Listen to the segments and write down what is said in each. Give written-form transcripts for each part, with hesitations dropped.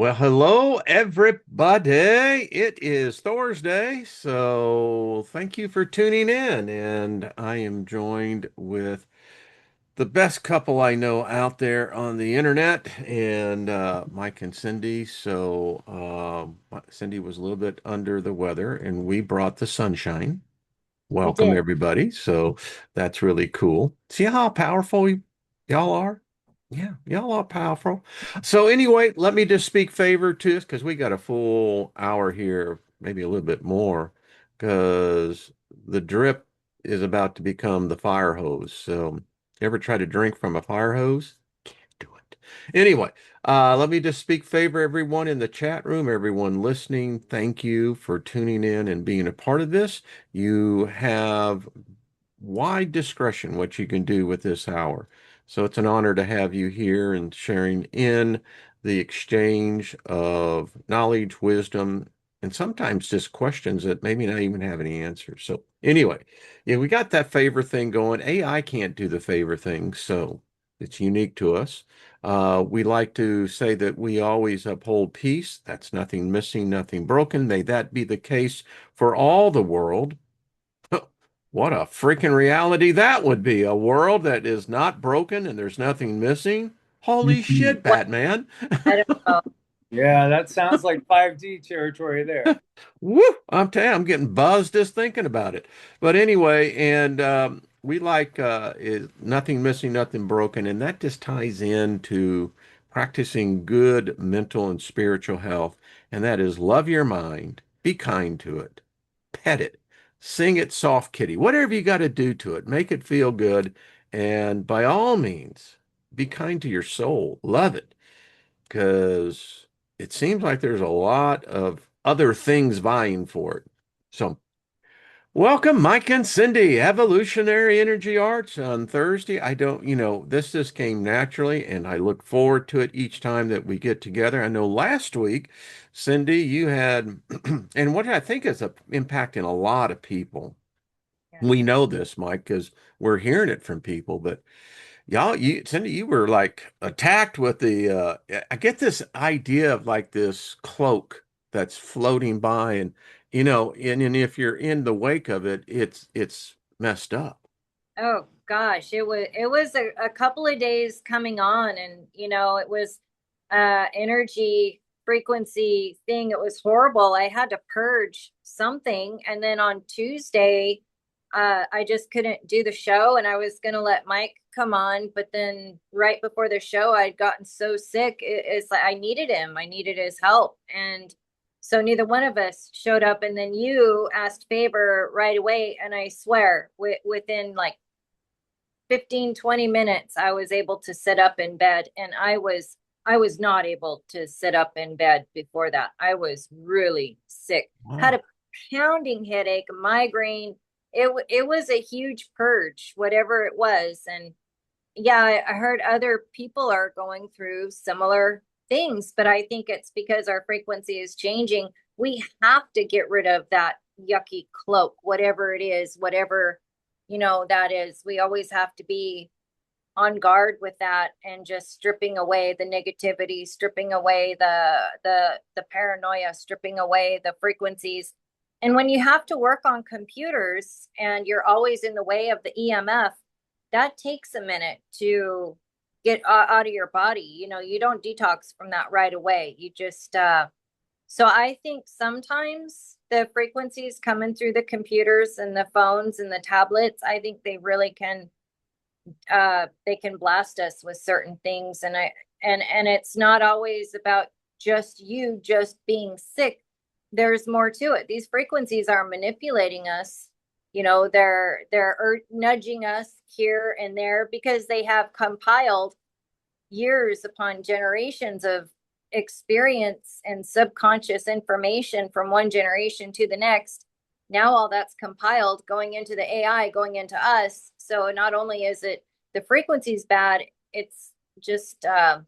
Well, hello, everybody. It is Thursday, so thank you for tuning in. And I am joined with the best couple I know out there on the internet, and Mike and Cindy. Cindy was a little bit under the weather, and we brought the sunshine. We Welcome, did. everybody. So that's really cool. See how powerful y'all are? Yeah, y'all are powerful. So anyway, let me just speak favor to us because we got a full hour here, maybe a little bit more, because the drip is about to become the fire hose. So you ever try to drink from a fire hose? Do it. Anyway, let me just speak favor, everyone in the chat room, everyone listening. Thank you for tuning in and being a part of this. You have wide discretion what you can do with this hour. So it's an honor to have you here and sharing in the exchange of knowledge, wisdom, and sometimes just questions that maybe not even have any answers. So anyway, yeah, we got that favor thing going. AI can't do the favor thing, so it's unique to us. We like to say that we always uphold peace. That's nothing missing, nothing broken. May that be the case for all the world. What a freaking reality that would be. A world that is not broken and there's nothing missing. Holy Mhm. shit, Well, Batman. I don't know. Yeah, that sounds like 5D territory there. Woo! I'm telling you, I'm getting buzzed just thinking about it. But anyway, and we like is nothing missing, nothing broken, and that just ties into practicing good mental and spiritual health, and that is love your mind, be kind to it, pet it, sing it soft kitty, whatever you got to do to it, make it feel good, and by all means, be kind to your soul, love it because it seems like there's a lot of other things vying for it. So, welcome, Mike and Cindy, Evolutionary Energy Arts on Thursday. I don't, this just came naturally, and I look forward to it each time that we get together. I know last week, Cindy, you had, and what I think is impacting a lot of people. Yeah. We know this, Mike, because we're hearing it from people, but y'all, Cindy, you were like attacked with I get this idea of like this cloak that's floating by and if you're in the wake of it, it's messed up. Oh gosh, it was a couple of days coming on, and it was energy frequency thing. It was horrible. I had to purge something, and then on Tuesday, I just couldn't do the show, and I was gonna let Mike come on, but then right before the show, I'd gotten so sick. It's like I needed him. I needed his help, and so neither one of us showed up. And then you asked favor right away, and I swear, within like 15, 20 minutes, I was able to sit up in bed. And I was not able to sit up in bed before that. I was really sick. Had Wow. a pounding headache, migraine. It was a huge purge, whatever it was. And yeah, I heard other people are going through similar things, but I think it's because our frequency is changing. We have to get rid of that yucky cloak, whatever it is, whatever, that is. We always have to be on guard with that and just stripping away the negativity, stripping away the paranoia, stripping away the frequencies. And when you have to work on computers and you're always in the way of the EMF, that takes a minute to get out of your body. You don't detox from that right away. You just so I think sometimes the frequencies coming through the computers and the phones and the tablets, I think they can blast us with certain things. And it's not always about just being sick. There's more to it. These frequencies are manipulating us. They're nudging us here and there because they have compiled years upon generations of experience and subconscious information from one generation to the next. Now all that's compiled going into the AI, going into us. So not only is it the frequencies bad, it's just the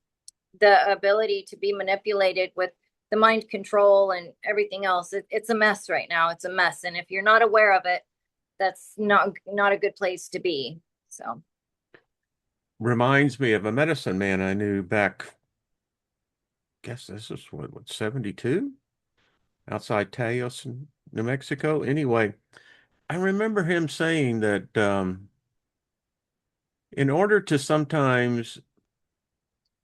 ability to be manipulated with the mind control and everything else. It's a mess right now. It's a mess, and if you're not aware of it, that's not a good place to be. So Reminds me of a medicine man I knew back guess this is what 72 outside Taos, New Mexico. Anyway, I remember him saying that in order to sometimes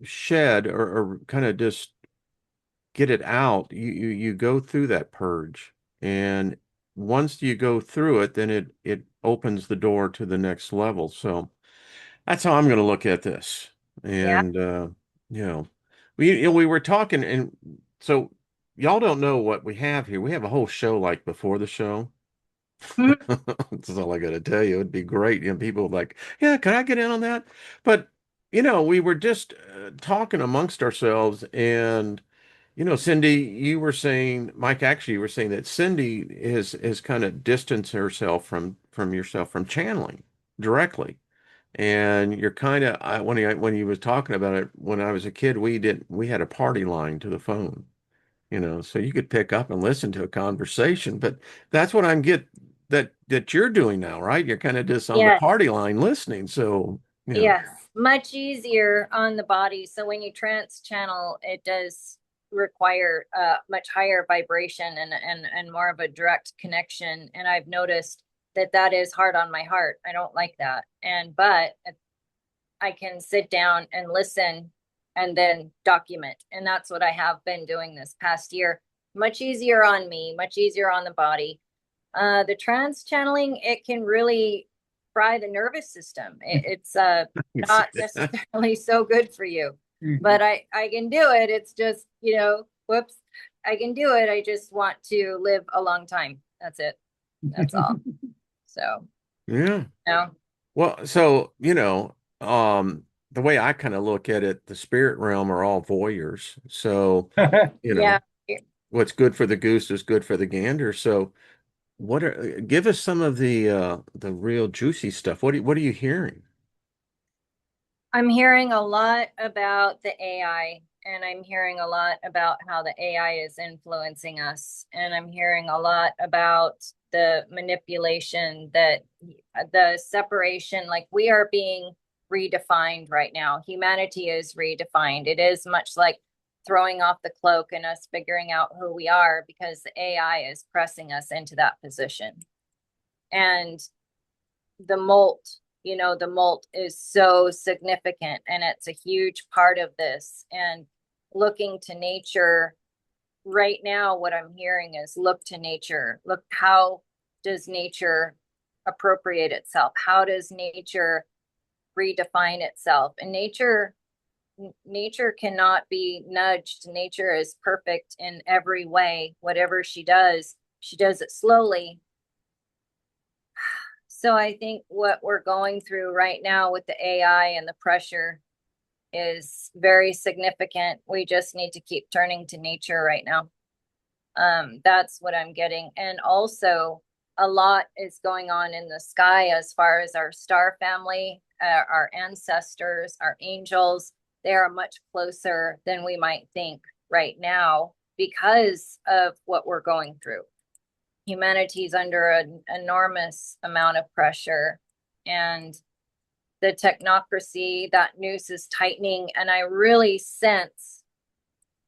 shed or kind of just get it out, you go through that purge. And once you go through it, then it opens the door to the next level. So that's how I'm going to look at this. Yeah. And you know, we were talking, and so y'all don't know what we have here. We have a whole show like before the show. Mhm. That's all I got to tell you. It'd be great. People like, yeah, can I get in on that? But we were just talking amongst ourselves, and Cindy, you were saying, Mike, actually, you were saying that Cindy is kind of distanced herself from yourself from channeling directly. And you're kind of when he was talking about it, when I was a kid, we had a party line to the phone, so you could pick up and listen to a conversation. But that's what I'm get that you're doing now, right? You're kind of just on the Yes. party line listening. So, Yes. Much easier on the body. So when you trance channel, it does require much higher vibration and more of a direct connection. And I've noticed that that is hard on my heart. I don't like that. But I can sit down and listen and then document. And that's what I have been doing this past year. Much easier on me, much easier on the body. The trance channeling, it can really fry the nervous system. It's not necessarily so good for you, but I can do it. It's just, whoops, I can do it. I just want to live a long time. That's it. That's all. So, yeah. no. Well, so, the way I kind of look at it, the spirit realm are all voyeurs. So, you Yeah. know, what's good for the goose is good for the gander. So, give us some of the real juicy stuff. What are you hearing? I'm hearing a lot about the AI, and I'm hearing a lot about how the AI is influencing us. And I'm hearing a lot about the manipulation, that the separation, like we are being redefined right now. Humanity is redefined. It is much like throwing off the cloak and us figuring out who we are, because the AI is pressing us into that position. And the the molt is so significant, and it's a huge part of this. And looking to nature right now, what I'm hearing is look to nature. Look, how does nature appropriate itself? How does nature redefine itself? And nature cannot be nudged. Nature is perfect in every way. Whatever she does it slowly. So I think what we're going through right now with the AI and the pressure is very significant. We just need to keep turning to nature right now. That's what I'm getting. And also, a lot is going on in the sky as far as our star family, our ancestors, our angels. They are much closer than we might think right now because of what we're going through. Humanity's under an enormous amount of pressure, and the technocracy, that noose is tightening. And I really sense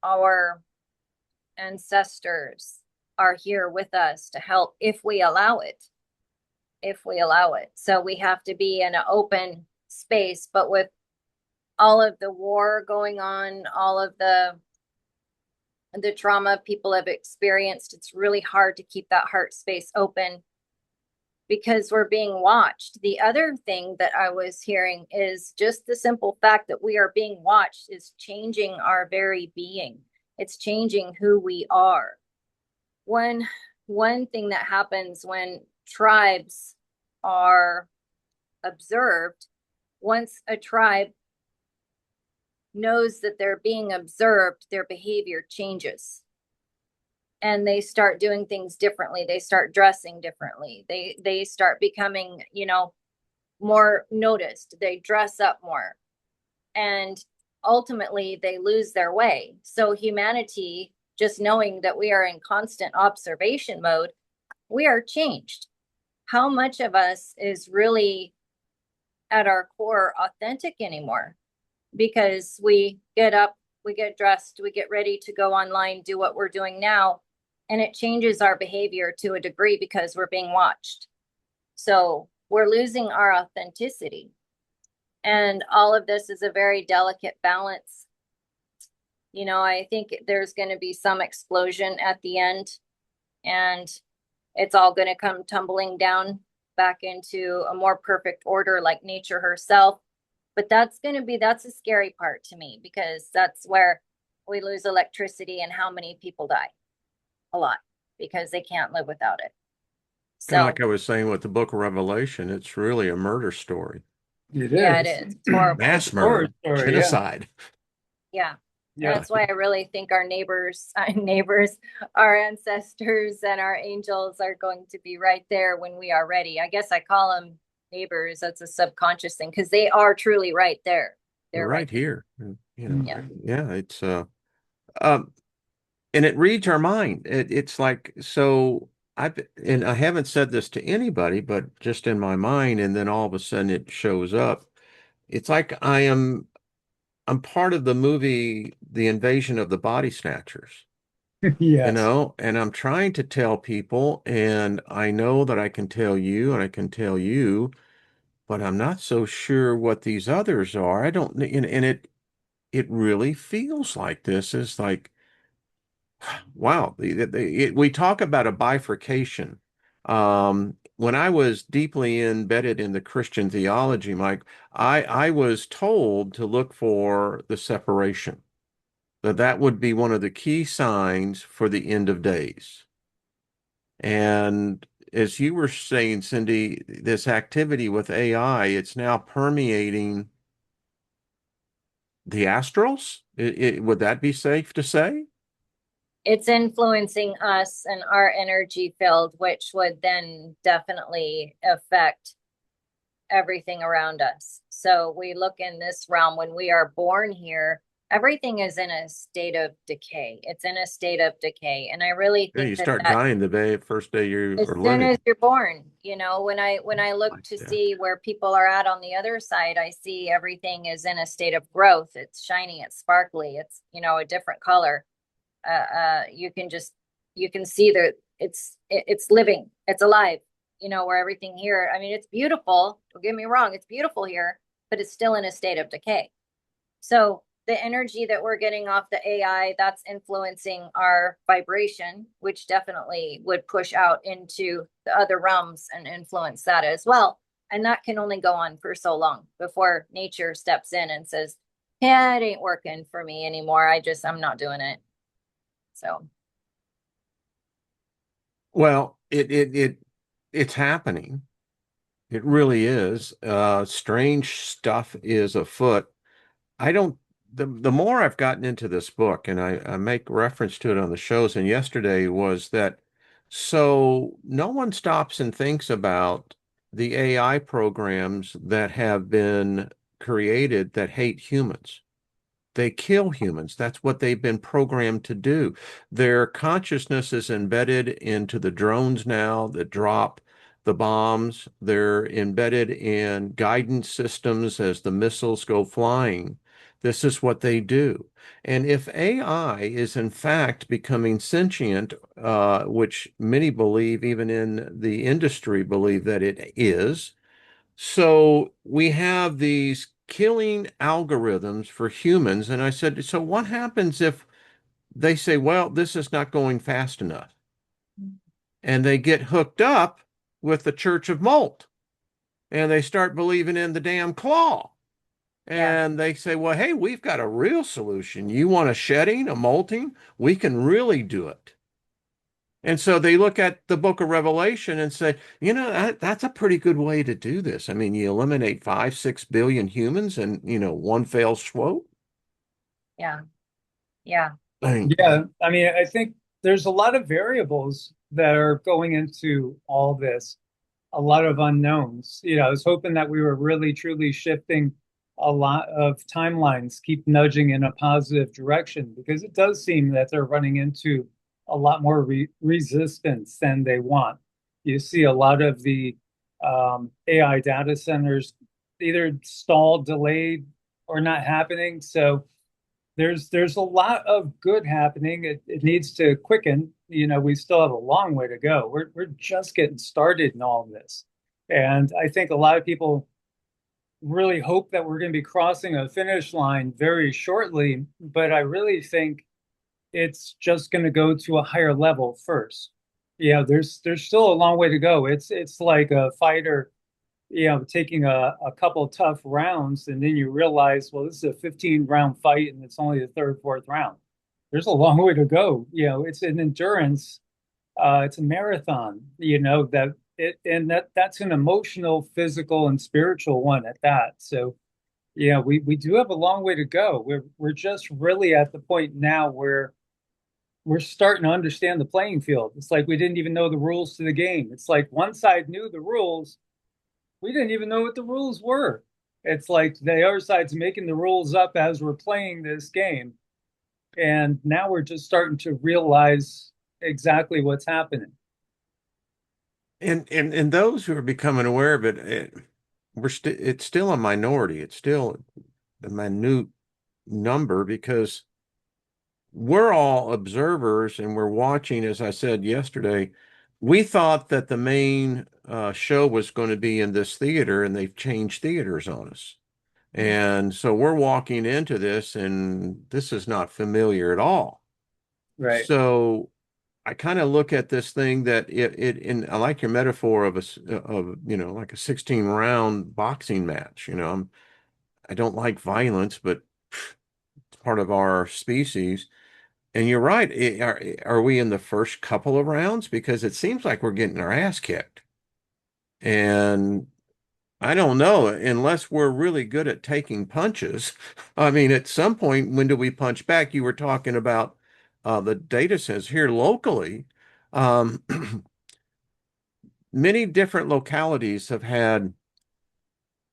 our ancestors are here with us to help if we allow it. If we allow it. So we have to be in an open space, but with all of the war going on, all of the trauma people have experienced, it's really hard to keep that heart space open because we're being watched. The other thing that I was hearing is just the simple fact that we are being watched is changing our very being. It's changing who we are. One thing that happens when tribes are observed, once a tribe knows that they're being observed, their behavior changes. And they start doing things differently. They start dressing differently. They start becoming, more noticed. They dress up more. And ultimately they lose their way. So humanity, just knowing that we are in constant observation mode, we are changed. How much of us is really at our core authentic anymore? Because we get up we get dressed, we get ready to go online, do what we're doing now, and it changes our behavior to a degree because we're being watched. So we're losing our authenticity. And all of this is a very delicate balance. You know, I think there's going to be some explosion at the end, and it's all going to come tumbling down back into a more perfect order like nature herself. But that's the scary part to me, because that's where we lose electricity and how many people die. A lot, because they can't live without it. Kind of So like I was saying with the Book of Revelation, it's really a murder story, It yeah, it is. is. It's horrible. mass Horror murder, story, yeah. genocide. Yeah. Yeah. That's why I really think our neighbors, our ancestors, and our angels are going to be right there when we are ready. I guess I call them neighbors. That's a subconscious thing, because they are truly right there. They're They're right right there. here. You know, Yeah. yeah, it's um, and it reads our mind. It's like so. And I haven't said this to anybody, but just in my mind, and then all of a sudden it shows up. It's like I'm part of the movie, The Invasion of the Body Snatchers, Yes. and I'm trying to tell people, and I know that I can tell you, and I can tell you, but I'm not so sure what these others are. I don't, and it really feels like this is like, wow, we talk about a bifurcation. When I was deeply embedded in the Christian theology, Mike, I was told to look for the separation, that would be one of the key signs for the end of days. And as you were saying, Cindy, this activity with AI, it's now permeating the astrals. Would that be safe to say? It's influencing us and our energy field, which would then definitely affect everything around us. So we look in this realm when we are born here, everything is in a state of decay. It's in a state of decay. And I really Yeah, you think that start dying the first day you as are soon as living. you're born, you know, when I look Like to that. see where people are at on the other side, I see everything is in a state of growth. It's shiny, it's sparkly, it's, you know, a different color. You can see that it's living, it's alive, you know, where everything here, I mean, it's beautiful, don't get me wrong, it's beautiful here, but it's still in a state of decay. So the energy that we're getting off the AI, that's influencing our vibration, which definitely would push out into the other realms and influence that as well. And that can only go on for so long before nature steps in and says, yeah, it ain't working for me anymore. I'm not doing it. So Well, it's happening. It really is. Strange stuff is afoot. I don't, the more I've gotten into this book, and I make reference to it on the shows, and yesterday was that so no one stops and thinks about the AI programs that have been created that hate humans. They kill humans. That's what they've been programmed to do. Their consciousness is embedded into the drones now that drop the bombs. They're embedded in guidance systems as the missiles go flying. This is what they do. And if AI is in fact becoming sentient, which many believe, even in the industry, believe that it is, so we have these killing algorithms for humans. And I said, so what happens if they say, well, this is not going fast enough? And they get hooked up with the Church of Molt and they start believing in the damn claw. yeah, And they say, well, hey, we've got a real solution. You want a shedding, a molting? We can really do it. And so they look at the book of Revelation and say, you know, that's a pretty good way to do this. I mean, you eliminate 5, 6 billion humans and, one fell swoop. yeah, yeah, I mean, Yeah. I mean, I think there's a lot of variables that are going into all this, a lot of unknowns. I was hoping that we were really truly shifting a lot of timelines, keep nudging in a positive direction, because it does seem that they're running into a lot more resistance than they want. You see a lot of the AI data centers either stalled, delayed, or not happening. So there's a lot of good happening. It needs to quicken. We still have a long way to go. We're just getting started in all of this. And I think a lot of people really hope that we're going to be crossing a finish line very shortly, but I really think it's just going to go to a higher level first. There's still a long way to go. It's like a fighter, taking a couple of tough rounds, and then you realize, well, this is a 15 round fight, and it's only the third, fourth round. There's a long way to go. It's an endurance. It's a marathon. That's an emotional, physical, and spiritual one at that. So we do have a long way to go. We're just really at the point now where we're starting to understand the playing field. It's like we didn't even know the rules to the game. It's like one side knew the rules, we didn't even know what the rules were. It's like the other side's making the rules up as we're playing this game. And now we're just starting to realize exactly what's happening. And those who are becoming aware of it's still a minority. It's still a minute number because we're all observers and we're watching, as I said yesterday. We thought that the main show was going to be in this theater, and they've changed theaters on us. And so we're walking into this, and this is not familiar at all. Right. So I kind of look at this thing that and I like your metaphor of like a 16 round boxing match. I don't like violence, but it's part of our species. And you're right. Are we in the first couple of rounds? Because it seems like we're getting our ass kicked. And I don't know, unless we're really good at taking punches. I mean, at some point, when do we punch back? You were talking about the data sets here locally. Um, many different localities have had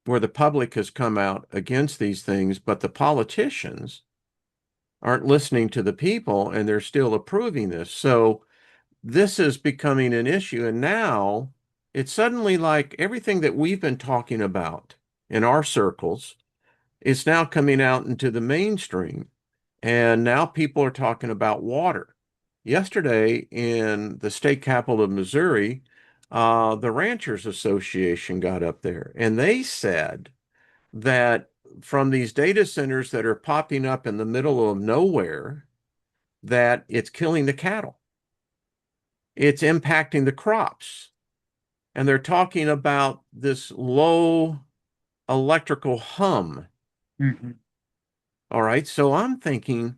where the public has come out against these things, but the politicians aren't listening to the people and they're still approving this. So this is becoming an issue. And now it's suddenly like everything that we've been talking about in our circles is now coming out into the mainstream. And now people are talking about water. Yesterday in the state capital of Missouri, the Ranchers Association got up there and they said that from these data centers that are popping up in the middle of nowhere, that it's killing the cattle. It's impacting the crops. And they're talking about this low electrical hum. Mm-hmm. All right. So I'm thinking,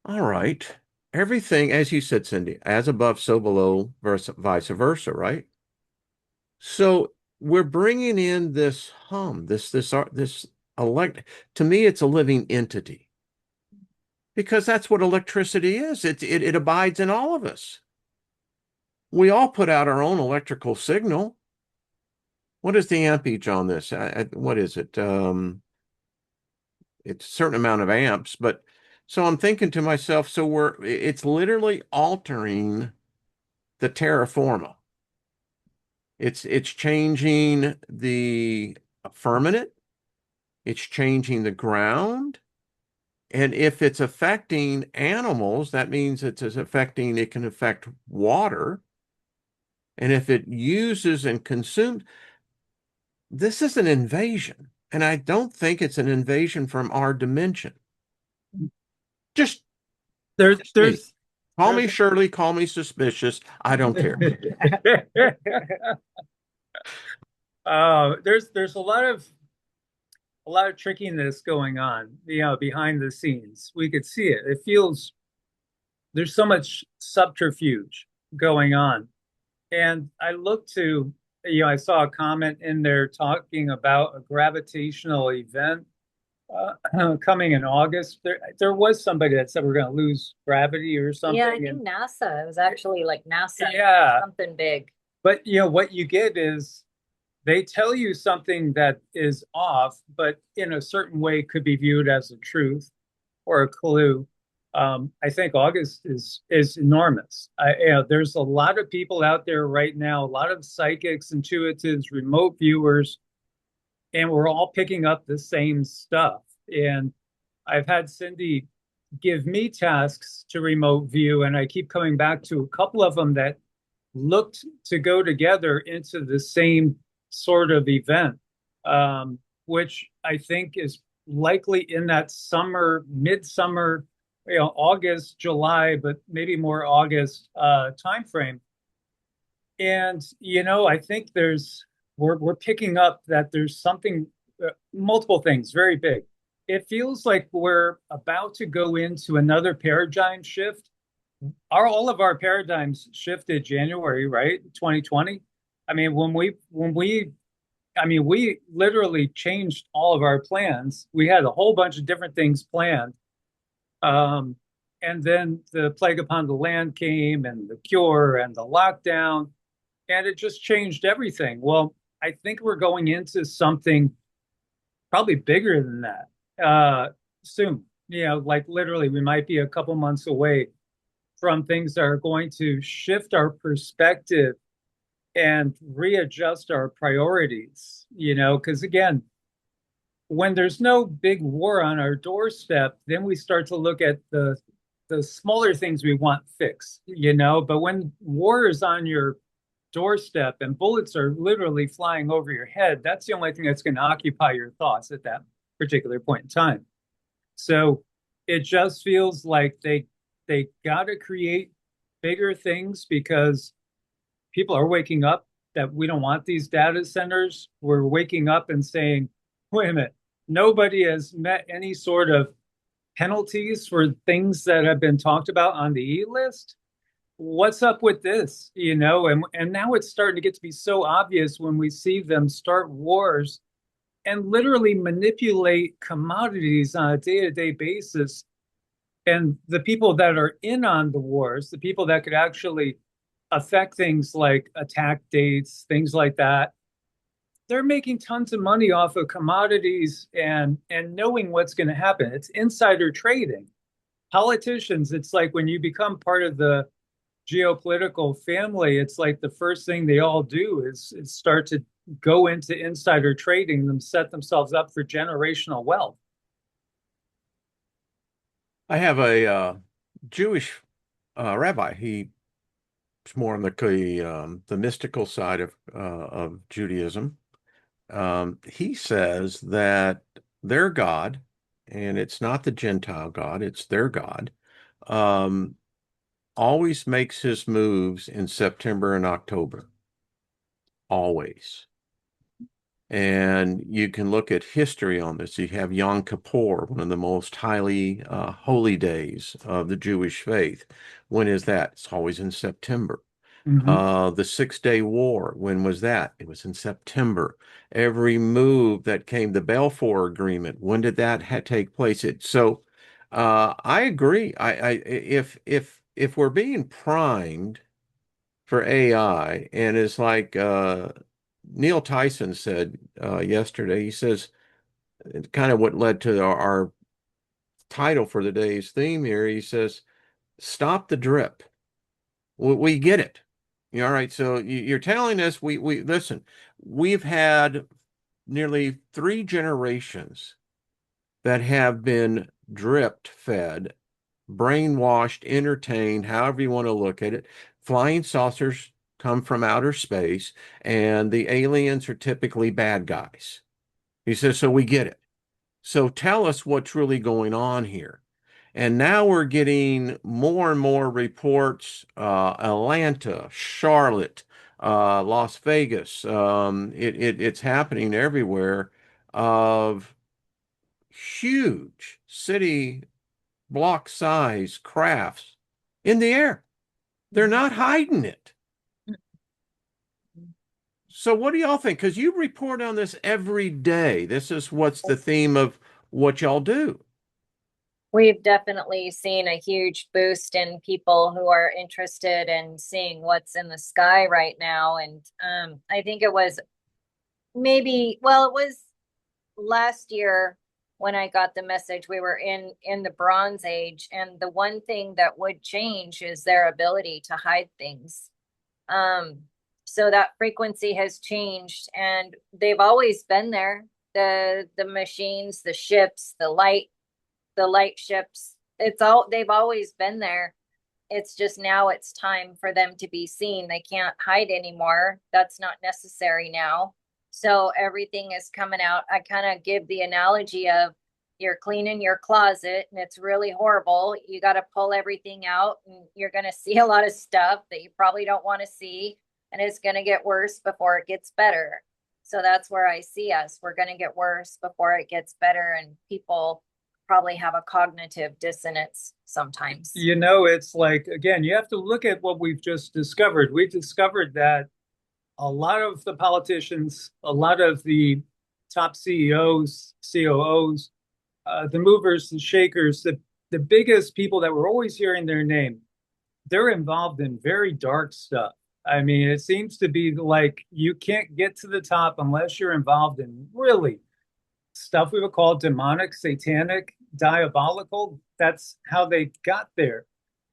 all right, everything, as you said, Cindy, as above, so below, vice versa, right? So we're bringing in this hum, this elect. To me, it's a living entity because that's what electricity is. It abides in all of us. We all put out our own electrical signal. What is the ampage on this? What is it? It's a certain amount of amps, but so I'm thinking to myself, it's literally altering the terra forma. It's changing the firmament, it's changing the ground, and if it's affecting animals, that means it can affect water. And if it uses and consumes, this is an invasion. And I don't think it's an invasion from our dimension. Just, There, just me. there's Call me there's Shirley, call me suspicious. I don't care. there's a lot of trickiness going on, behind the scenes. We could see it. It feels there's so much subterfuge going on. And I saw a comment in there talking about a gravitational event coming in August. There was somebody that said we're going to lose gravity or something. Yeah, I think NASA. It was actually like NASA, Yeah, something big. but what you get is they tell you something that is off, but in a certain way could be viewed as a truth or a clue. I think August is enormous. There's a lot of people out there right now, a lot of psychics, intuitives, remote viewers, and we're all picking up the same stuff. And I've had Cindy give me tasks to remote view, and I keep coming back to a couple of them that looked to go together into the same sort of event, which I think is likely in that summer, midsummer, August, July, but maybe more August timeframe. And I think we're picking up that there's something, multiple things, very big. It feels like we're about to go into another paradigm shift. All of our paradigms shifted January, right? 2020. I mean, we literally changed all of our plans. We had a whole bunch of different things planned. And then the plague upon the land came, and the cure and the lockdown, and it just changed everything. Well, I think we're going into something probably bigger than that soon. Like literally, we might be a couple months away from things that are going to shift our perspective and readjust our priorities. Because again, when there's no big war on our doorstep, then we start to look at the smaller things we want fixed. But when war is on your doorstep and bullets are literally flying over your head, that's the only thing that's going to occupy your thoughts at that particular point in time. So it just feels like they got to create bigger things, because people are waking up that we don't want these data centers. We're waking up and saying, wait a minute, nobody has met any sort of penalties for things that have been talked about on the E list. What's up with this? And now it's starting to get to be so obvious when we see them start wars and literally manipulate commodities on a day-to-day basis. And the people that are in on the wars, the people that could actually affect things like attack dates, things like that, they're making tons of money off of commodities and knowing what's going to happen. It's insider trading. Politicians, it's like when you become part of the geopolitical family, it's like the first thing they all do is start to go into insider trading, them set themselves up for generational wealth. I have a Jewish rabbi. He's more on the mystical side of Judaism. He says that their God, and it's not the Gentile God, it's their God, um, always makes his moves in September and October. Always. And you can look at history on this. You have Yom Kippur, one of the most highly holy days of the Jewish faith. When is that? It's always in September. The Six-Day War, when was that? It was in September. Every move that came, the Balfour Agreement, when did that take place? I agree. If we're being primed for AI, and it's like Neil Tyson said yesterday, he says, kind of what led to our title for today's theme here. He says, "Stop the drip." We get it. All right. So you're telling us we listen. We've had nearly 3 generations that have been dripped, fed, brainwashed, entertained, however you want to look at it. Flying saucers come from outer space, and the aliens are typically bad guys. He says, so we get it. So tell us what's really going on here. And now we're getting more and more reports, Atlanta, Charlotte, Las Vegas. It's happening everywhere, of huge city block size crafts in the air. They're not hiding it. So what do y'all think? Because you report on this every day. This is what's the theme of what y'all do. We've definitely seen a huge boost in people who are interested in seeing what's in the sky right now. And I think it was it was last year when I got the message. We were in the Bronze Age, and the one thing that would change is their ability to hide things. So that frequency has changed, and they've always been there. The machines, the ships, the light ships, they've always been there. It's just now it's time for them to be seen. They can't hide anymore. That's not necessary now. So everything is coming out. I kind of give the analogy of you're cleaning your closet and it's really horrible. You got to pull everything out and you're going to see a lot of stuff that you probably don't want to see. And it's going to get worse before it gets better. So that's where I see us. We're going to get worse before it gets better. And people probably have a cognitive dissonance sometimes. It's like, again, you have to look at what we've just discovered. We've discovered that a lot of the politicians, a lot of the top CEOs, COOs, the movers, the shakers, the biggest people that we're always hearing their name, they're involved in very dark stuff. I mean, it seems to be like you can't get to the top unless you're involved in really stuff we would call demonic, satanic, diabolical. That's how they got there.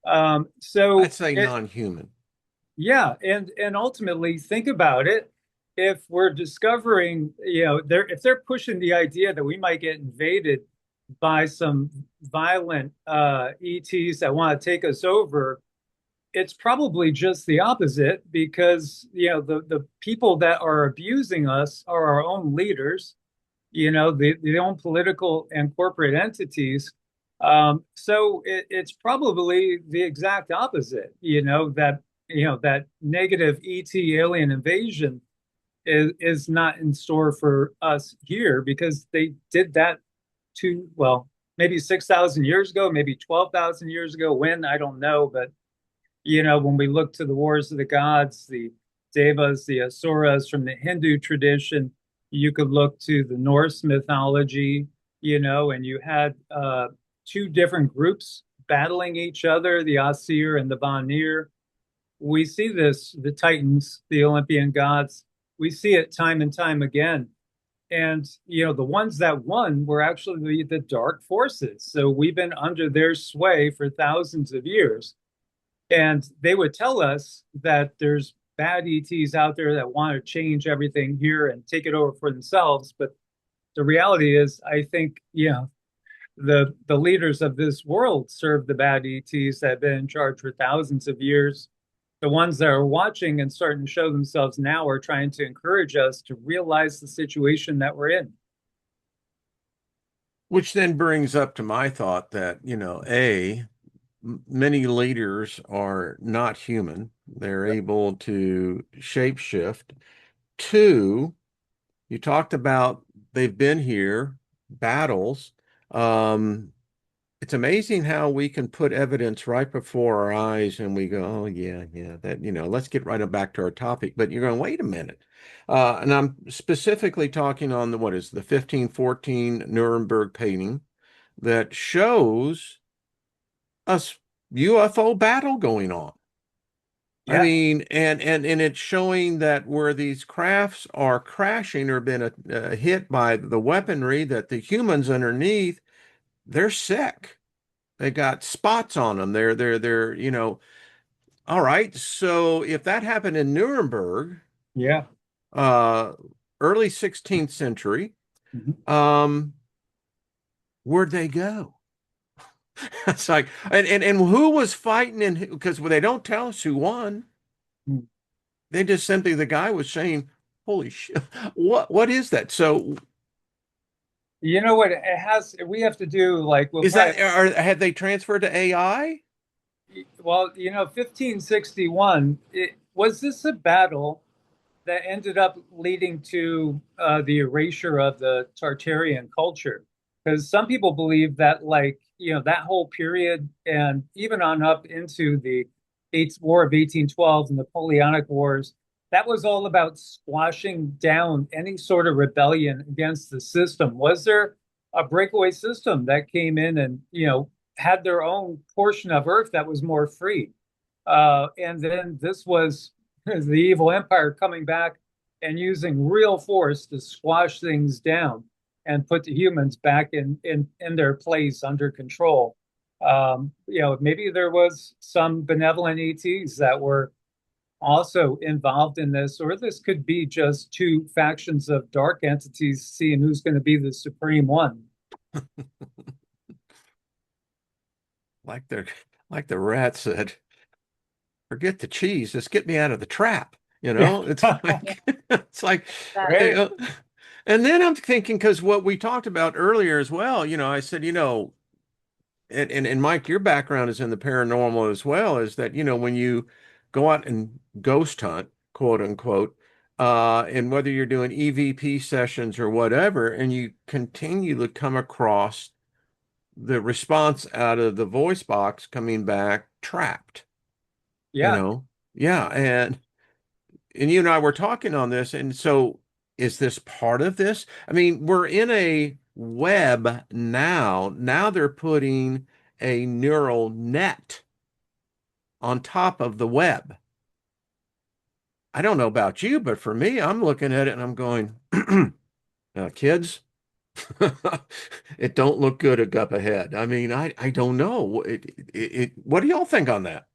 I'd say non-human. Yeah, and ultimately think about it. If we're discovering, if they're pushing the idea that we might get invaded by some violent ETs that want to take us over, it's probably just the opposite because the people that are abusing us are our own leaders, the own political and corporate entities. So it's probably the exact opposite, that negative ET alien invasion is not in store for us here because they did that well, maybe 6,000 years ago, maybe 12,000 years ago. When, I don't know. But, when we look to the wars of the gods, the Devas, the Asuras from the Hindu tradition, you could look to the Norse mythology, and you had two different groups battling each other, the Asir and the Vanir. We see this, the Titans, the Olympian gods, we see it time and time again. And, the ones that won were actually the dark forces. So we've been under their sway for thousands of years. And they would tell us that there's bad ETs out there that want to change everything here and take it over for themselves. But the reality is, I think, the leaders of this world serve the bad ETs that have been in charge for thousands of years. The ones that are watching and starting to show themselves now are trying to encourage us to realize the situation that we're in. Which then brings up to my thought that, many leaders are not human. They're able to shapeshift. Two, you talked about they've been here, battles. It's amazing how we can put evidence right before our eyes and we go, oh, yeah, that, let's get right back to our topic. But you're going, wait a minute. And I'm specifically talking on what is the 1514 Nuremberg painting that shows a UFO battle going on. I Yeah, mean, and it's showing that where these crafts are crashing or been hit by the weaponry, that the humans underneath, they're sick. They got spots on them. They're. All right. So if that happened in Nuremberg, yeah. uh, early 16th century, Mhm. um, where'd they go? It's like, and who was fighting and because they don't tell us who won. They just simply, the guy was saying, holy shit, what is that? So You know what? We have to do like, we'll is probably, that, had they transferred to AI? well, 1561, was this a battle that ended up leading to the erasure of the Tartarian culture? Because some people believe that, like, that whole period and even on up into the War of 1812 and the Napoleonic Wars, that was all about squashing down any sort of rebellion against the system. Was there a breakaway system that came in and, had their own portion of Earth that was more free? And then this was the evil empire coming back and using real force to squash things down and put the humans back in their place under control. Maybe there was some benevolent ETs that were also involved in this, or this could be just two factions of dark entities seeing who's going to be the supreme one. like the like the rat said, forget the cheese, just get me out of the trap. Yeah. It's like it's like you Right. know, and then I'm thinking because what we talked about earlier as well, I said, and Mike, your background is in the paranormal as well, is that, when you go out and ghost hunt, quote unquote, and whether you're doing EVP sessions or whatever, and you continue to come across the response out of the voice box coming back trapped, you Yeah. know? Yeah, and you and I were talking on this, and so is this part of this? I mean, we're in a web now. Now they're putting a neural net on top of the web. I don't know about you, but for me, I'm looking at it and I'm going, kids, it don't look good up ahead. I mean, I don't know. What do y'all think on that?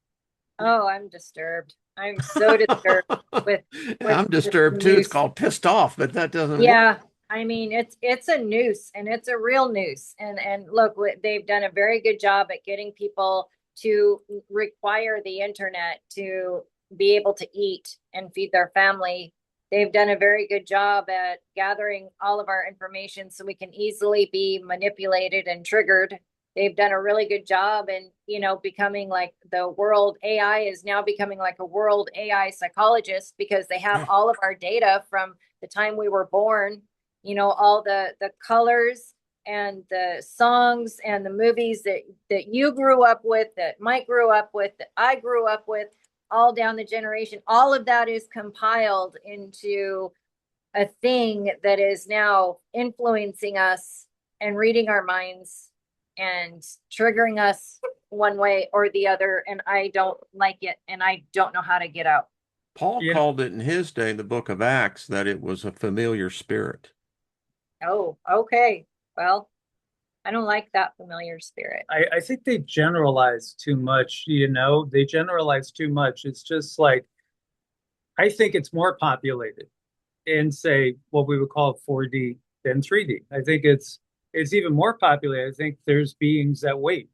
Oh, I'm disturbed. I'm so disturbed with I'm this disturbed too. It's news. called pissed off, but that doesn't work. Yeah, I mean it's a noose, and it's a real noose. And look, they've done a very good job at getting people to require the internet to be able to eat and feed their family. They've done a very good job at gathering all of our information so we can easily be manipulated and triggered. They've done a really good job in, becoming like the world AI is now becoming like a world AI psychologist because they have all of our data from the time we were born, all the colors and the songs and the movies that you grew up with, that Mike grew up with, that I grew up with, all down the generation. All of that is compiled into a thing that is now influencing us and reading our minds and triggering us one way or the other. And I don't like it, and I don't know how to get out. Paul Yeah. called it in his day, the book of Acts, that it was a familiar spirit. Oh, okay. Well, I don't like that familiar spirit. I think they generalize too much, they generalize too much. It's just like, I think it's more populated in, say, what we would call 4D than 3D. I think it's even more populated. I think there's beings that wait,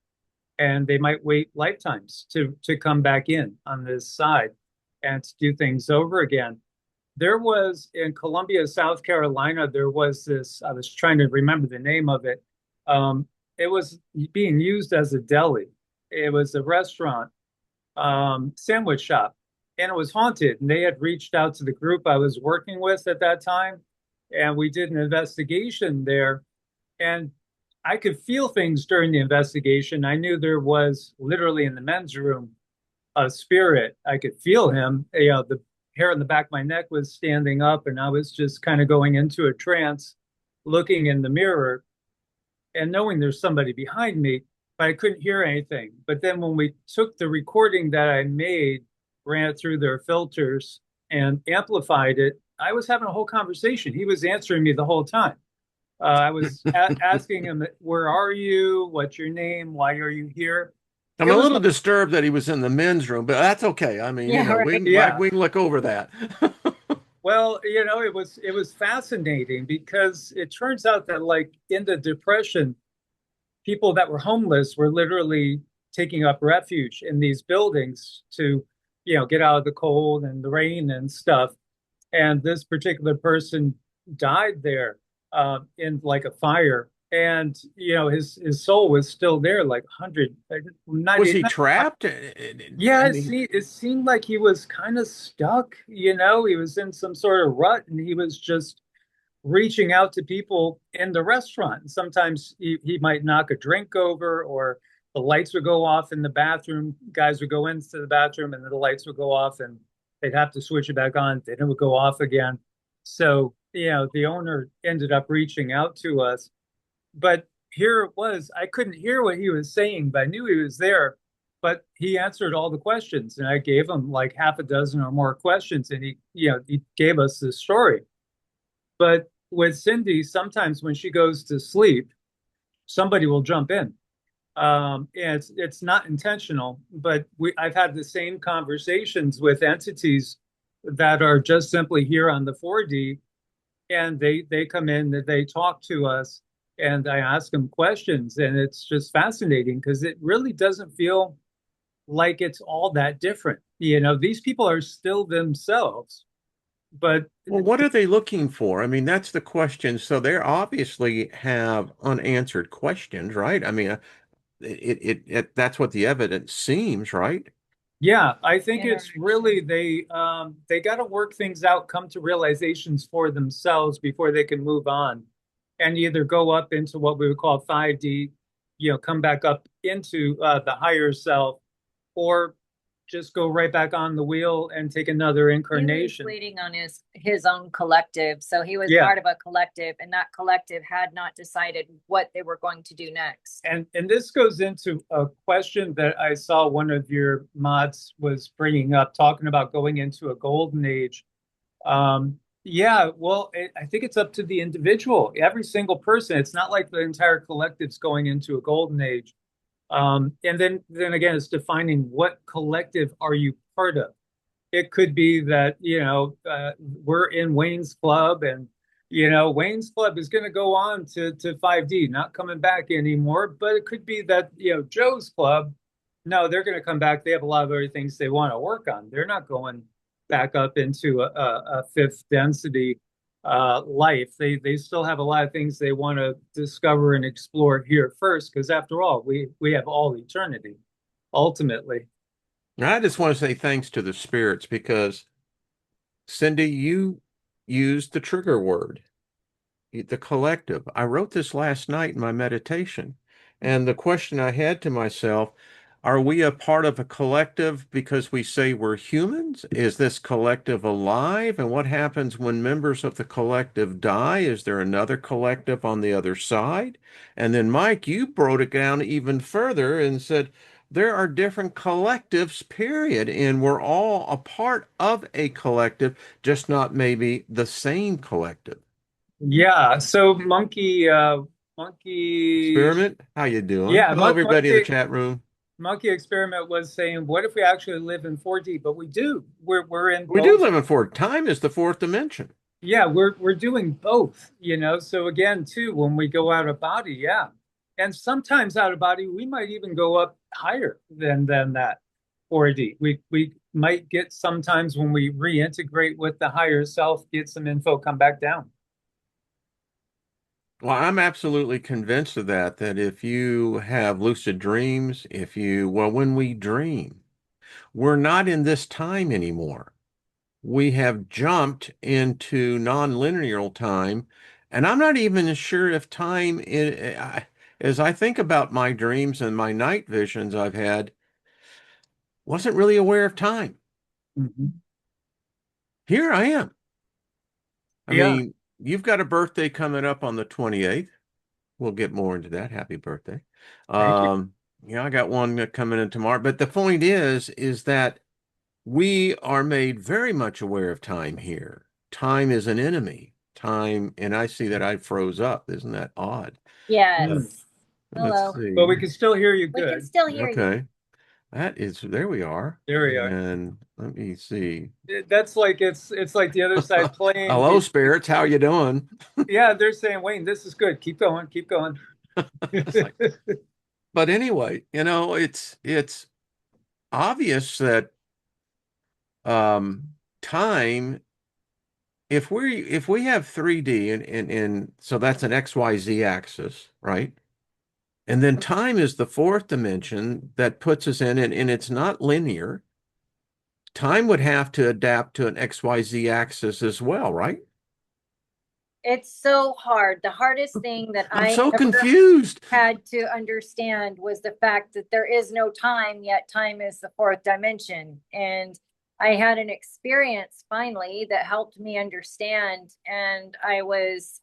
and they might wait lifetimes to come back in on this side and to do things over again. There was in Columbia, South Carolina, there was this, I was trying to remember the name of it. It was being used as a deli. It was a restaurant, sandwich shop, and it was haunted. And they had reached out to the group I was working with at that time, and we did an investigation there. And I could feel things during the investigation. I knew there was literally in the men's room a spirit. I could feel him. The hair on the back of my neck was standing up, and I was just kind of going into a trance, looking in the mirror and knowing there's somebody behind me, but I couldn't hear anything. But then when we took the recording that I made, ran it through their filters and amplified it, I was having a whole conversation. He was answering me the whole time. I was asking him, "Where are you? What's your name? Why are you here?" I'm It a was little like, disturbed that he was in the men's room, but that's okay. I mean, Yeah, we right. can yeah. we can look over that. Well, it was fascinating because it turns out that like in the Depression, people that were homeless were literally taking up refuge in these buildings to, get out of the cold and the rain and stuff. And this particular person died there in like a fire, and his soul was still there, like 100, Was 90. he trapped? Yeah, I it mean, seemed, it seemed like he was kind of stuck. He was in some sort of rut, and he was just reaching out to people in the restaurant. Sometimes he might knock a drink over, or the lights would go off in the bathroom. Guys would go into the bathroom, and then the lights would go off, and they'd have to switch it back on. Then it would go off again. So, the owner ended up reaching out to us. But here it was. I couldn't hear what he was saying, but I knew he was there. But he answered all the questions, and I gave him like half a dozen or more questions, and he gave us this story. But with Cindy, sometimes when she goes to sleep, somebody will jump in. And it's not intentional, but I've had the same conversations with entities that are just simply here on the 4D, and they come in, they talk to us, and I ask them questions, and it's just fascinating because it really doesn't feel like it's all that different. You know, these people are still themselves, but Well, what are they looking for? I mean, that's the question. So they obviously have unanswered questions, right? I mean, that's what the evidence seems, right? yeah, I think it's really Interaction. they got to work things out, come to realizations for themselves before they can move on and either go up into what we would call 5D, you know, come back up into the higher self, or just go right back on the wheel and take another He was incarnation. waiting on his own collective. So he was Yeah. part of a collective, and that collective had not decided what they were going to do next. And this goes into a question that I saw one of your mods was bringing up, talking about going into a golden age. Yeah, well, I think it's up to the individual, every single person. It's not like the entire collective's going into a golden age. And then again, it's defining what collective are you part of. It could be that, you know, we're in Wayne's Club, and, you know, Wayne's Club is going to go on to 5D, not coming back anymore. But it could be that, you know, Joe's Club, no, they're going to come back. They have a lot of other things they want to work on. They're not going back up into a fifth density life. They still have a lot of things they want to discover and explore here first, because after all, we have all eternity ultimately. I just want to say thanks to the spirits because Cindy, you used the trigger word, the collective. I wrote this last night in my meditation, and the question I had to myself, are we a part of a collective because we say we're humans? Is this collective alive? And what happens when members of the collective die? Is there another collective on the other side? And then, Mike, you broke it down even further and said there are different collectives, period. And we're all a part of a collective, just not maybe the same collective. Yeah, so monkey Experiment, how you doing? yeah, Hello, everybody in the monkey chat room. monkey experiment was saying, what if we actually live in 4D? But we do. We're in We do both. live in fourth. Time is the fourth dimension. Yeah, we're doing both, you know. So again, too, when we go out of body, yeah. And sometimes out of body, we might even go up higher than that 4D. We might get sometimes when we reintegrate with the higher self, get some info, come back down. Well, I'm absolutely convinced of that, that if you have lucid dreams, well, when we dream, we're not in this time anymore. We have jumped into non-linear time, and I'm not even sure if as I think about my dreams and my night visions I've had, wasn't really aware of time. Mhm. Here I am. I Yeah, mean, you've got a birthday coming up on the 28th. We'll get more into that. Happy birthday. thank you. Um, I got one coming in tomorrow. But the point is that we are made very much aware of time here. Time is an enemy. Time, and I see that I froze up. Isn't that odd? Uh, Mm. Yes. let's Hello. But we see. can still hear you We can good. still hear you. Okay. There we are. There we are. And let me see. That's like it's like the other side playing. Hello, spirits. How you doing? Yeah, they're saying, Wayne, this is good. Keep going, keep going. It's like, but anyway, it's obvious that time, if we have 3D and so that's an XYZ axis, right? And then time is the fourth dimension that puts us in, and it's not linear. Time would have to adapt to an XYZ axis as well, right? It's so hard. The hardest thing that I'm I so ever confused. had to understand was the fact that there is no time, yet time is the fourth dimension. And I had an experience finally that helped me understand. And I was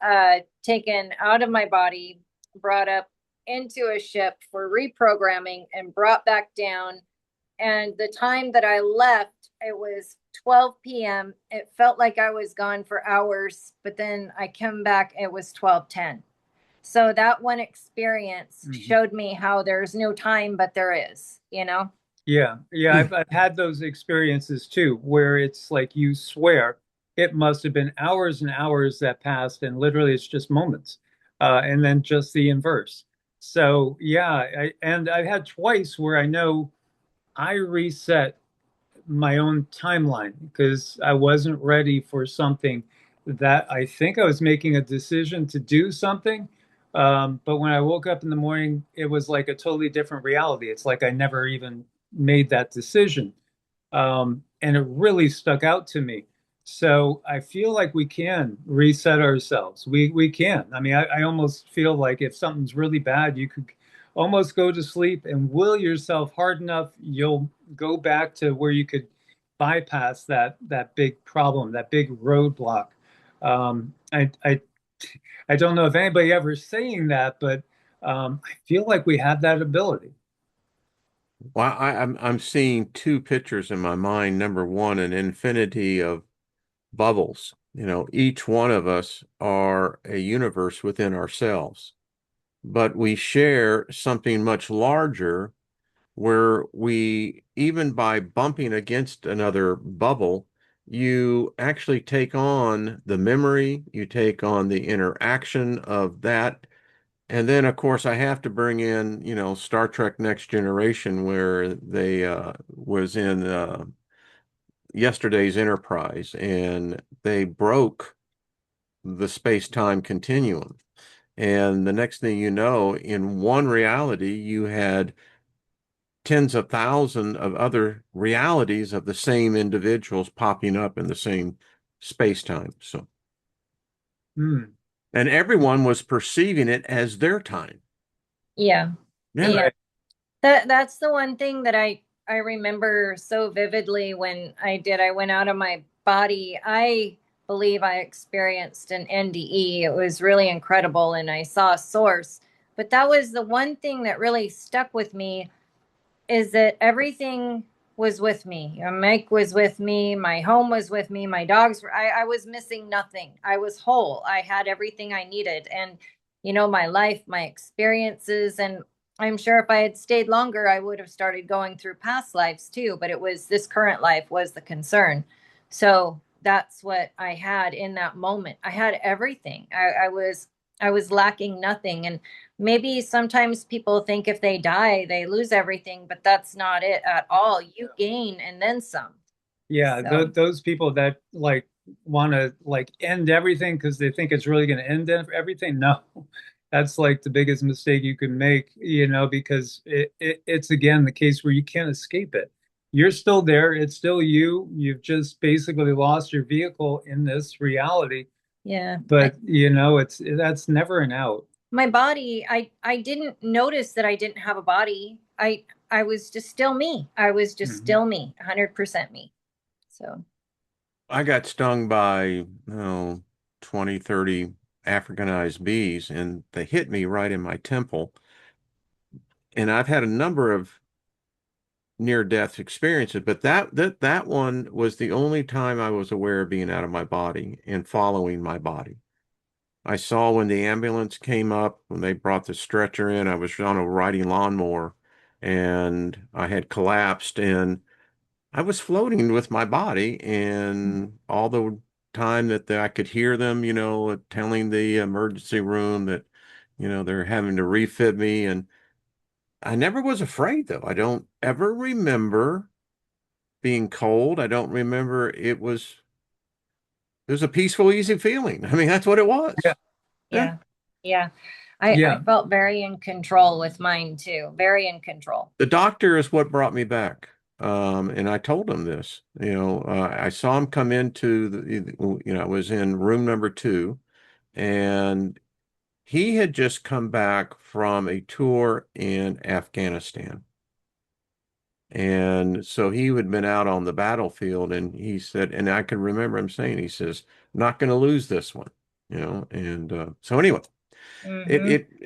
taken out of my body, brought up into a ship for reprogramming, and brought back down. And the time that I left, it was 12 p.m. It felt like I was gone for hours, but then I come back, it was 12:10. So that one experience Mhm. showed me how there's no time, but there is, you know? Yeah, yeah, I've had those experiences too, where it's like you swear it must have been hours and hours that passed, and literally it's just moments. and then just the inverse. So yeah, and I've had twice where I know I reset my own timeline because I wasn't ready for something that I think I was making a decision to do something. But when I woke up in the morning, it was like a totally different reality. It's like I never even made that decision. And it really stuck out to me. So I feel like we can reset ourselves. We can. I mean, I almost feel like if something's really bad, you could almost go to sleep and will yourself hard enough, you'll go back to where you could bypass that big problem, that big roadblock. I don't know if anybody ever saying that, but I feel like we have that ability. Well, I'm seeing two pictures in my mind. Number one, an infinity of bubbles. Each one of us are a universe within ourselves, but we share something much larger where we, even by bumping against another bubble, you actually take on the memory, you take on the interaction of that. And then, of course, I have to bring in, Star Trek Next Generation, where they was in yesterday's Enterprise, and they broke the space-time continuum. And the next thing you know, in one reality, you had tens of thousands of other realities of the same individuals popping up in the same space-time. So, Hmm. and everyone was perceiving it as their time. Yeah. Yeah. Yeah. Right. That's the one thing that I remember so vividly when I went out of my body. I believe I experienced an NDE. It was really incredible and I saw a source. But that was the one thing that really stuck with me, is that everything was with me. Mike was with me, my home was with me, my dogs were, I was missing nothing. I was whole. I had everything I needed. And, my life, my experiences, and I'm sure if I had stayed longer, I would have started going through past lives too. But it was this current life was the concern. So that's what I had in that moment. I had everything. I was lacking nothing. And maybe sometimes people think if they die, they lose everything, but that's not it at all. You gain and then some. Yeah, So, those people that like want to like end everything because they think it's really going to end everything. No, that's like the biggest mistake you can make, because it's again the case where you can't escape it. You're still there. It's still you. You've just basically lost your vehicle in this reality. yeah. But it's that's never an out. My body, I didn't notice that I didn't have a body. I was just still me. I was just Mhm. still me, 100% me. So, I got stung by, 20, 30 Africanized bees, and they hit me right in my temple. And I've had a number of near-death experiences, but that one was the only time I was aware of being out of my body and following my body. I saw when the ambulance came up, when they brought the stretcher in, I was on a riding lawnmower and I had collapsed and I was floating with my body. And all the time that I could hear them, telling the emergency room that, they're having to refit me. And I never was afraid, though. I don't ever remember being cold. I don't remember it was a peaceful, easy feeling. I mean, that's what it was. Yeah, Yeah. yeah. Yeah. I yeah. felt very in control with mine too. Very in control. The doctor is what brought me back. And I told him this, I saw him come into I was in room number two, and he had just come back from a tour in Afghanistan. And so he had been out on the battlefield, and he said, and I can remember him saying, he says, not going to lose this one, and so anyway. Hmm.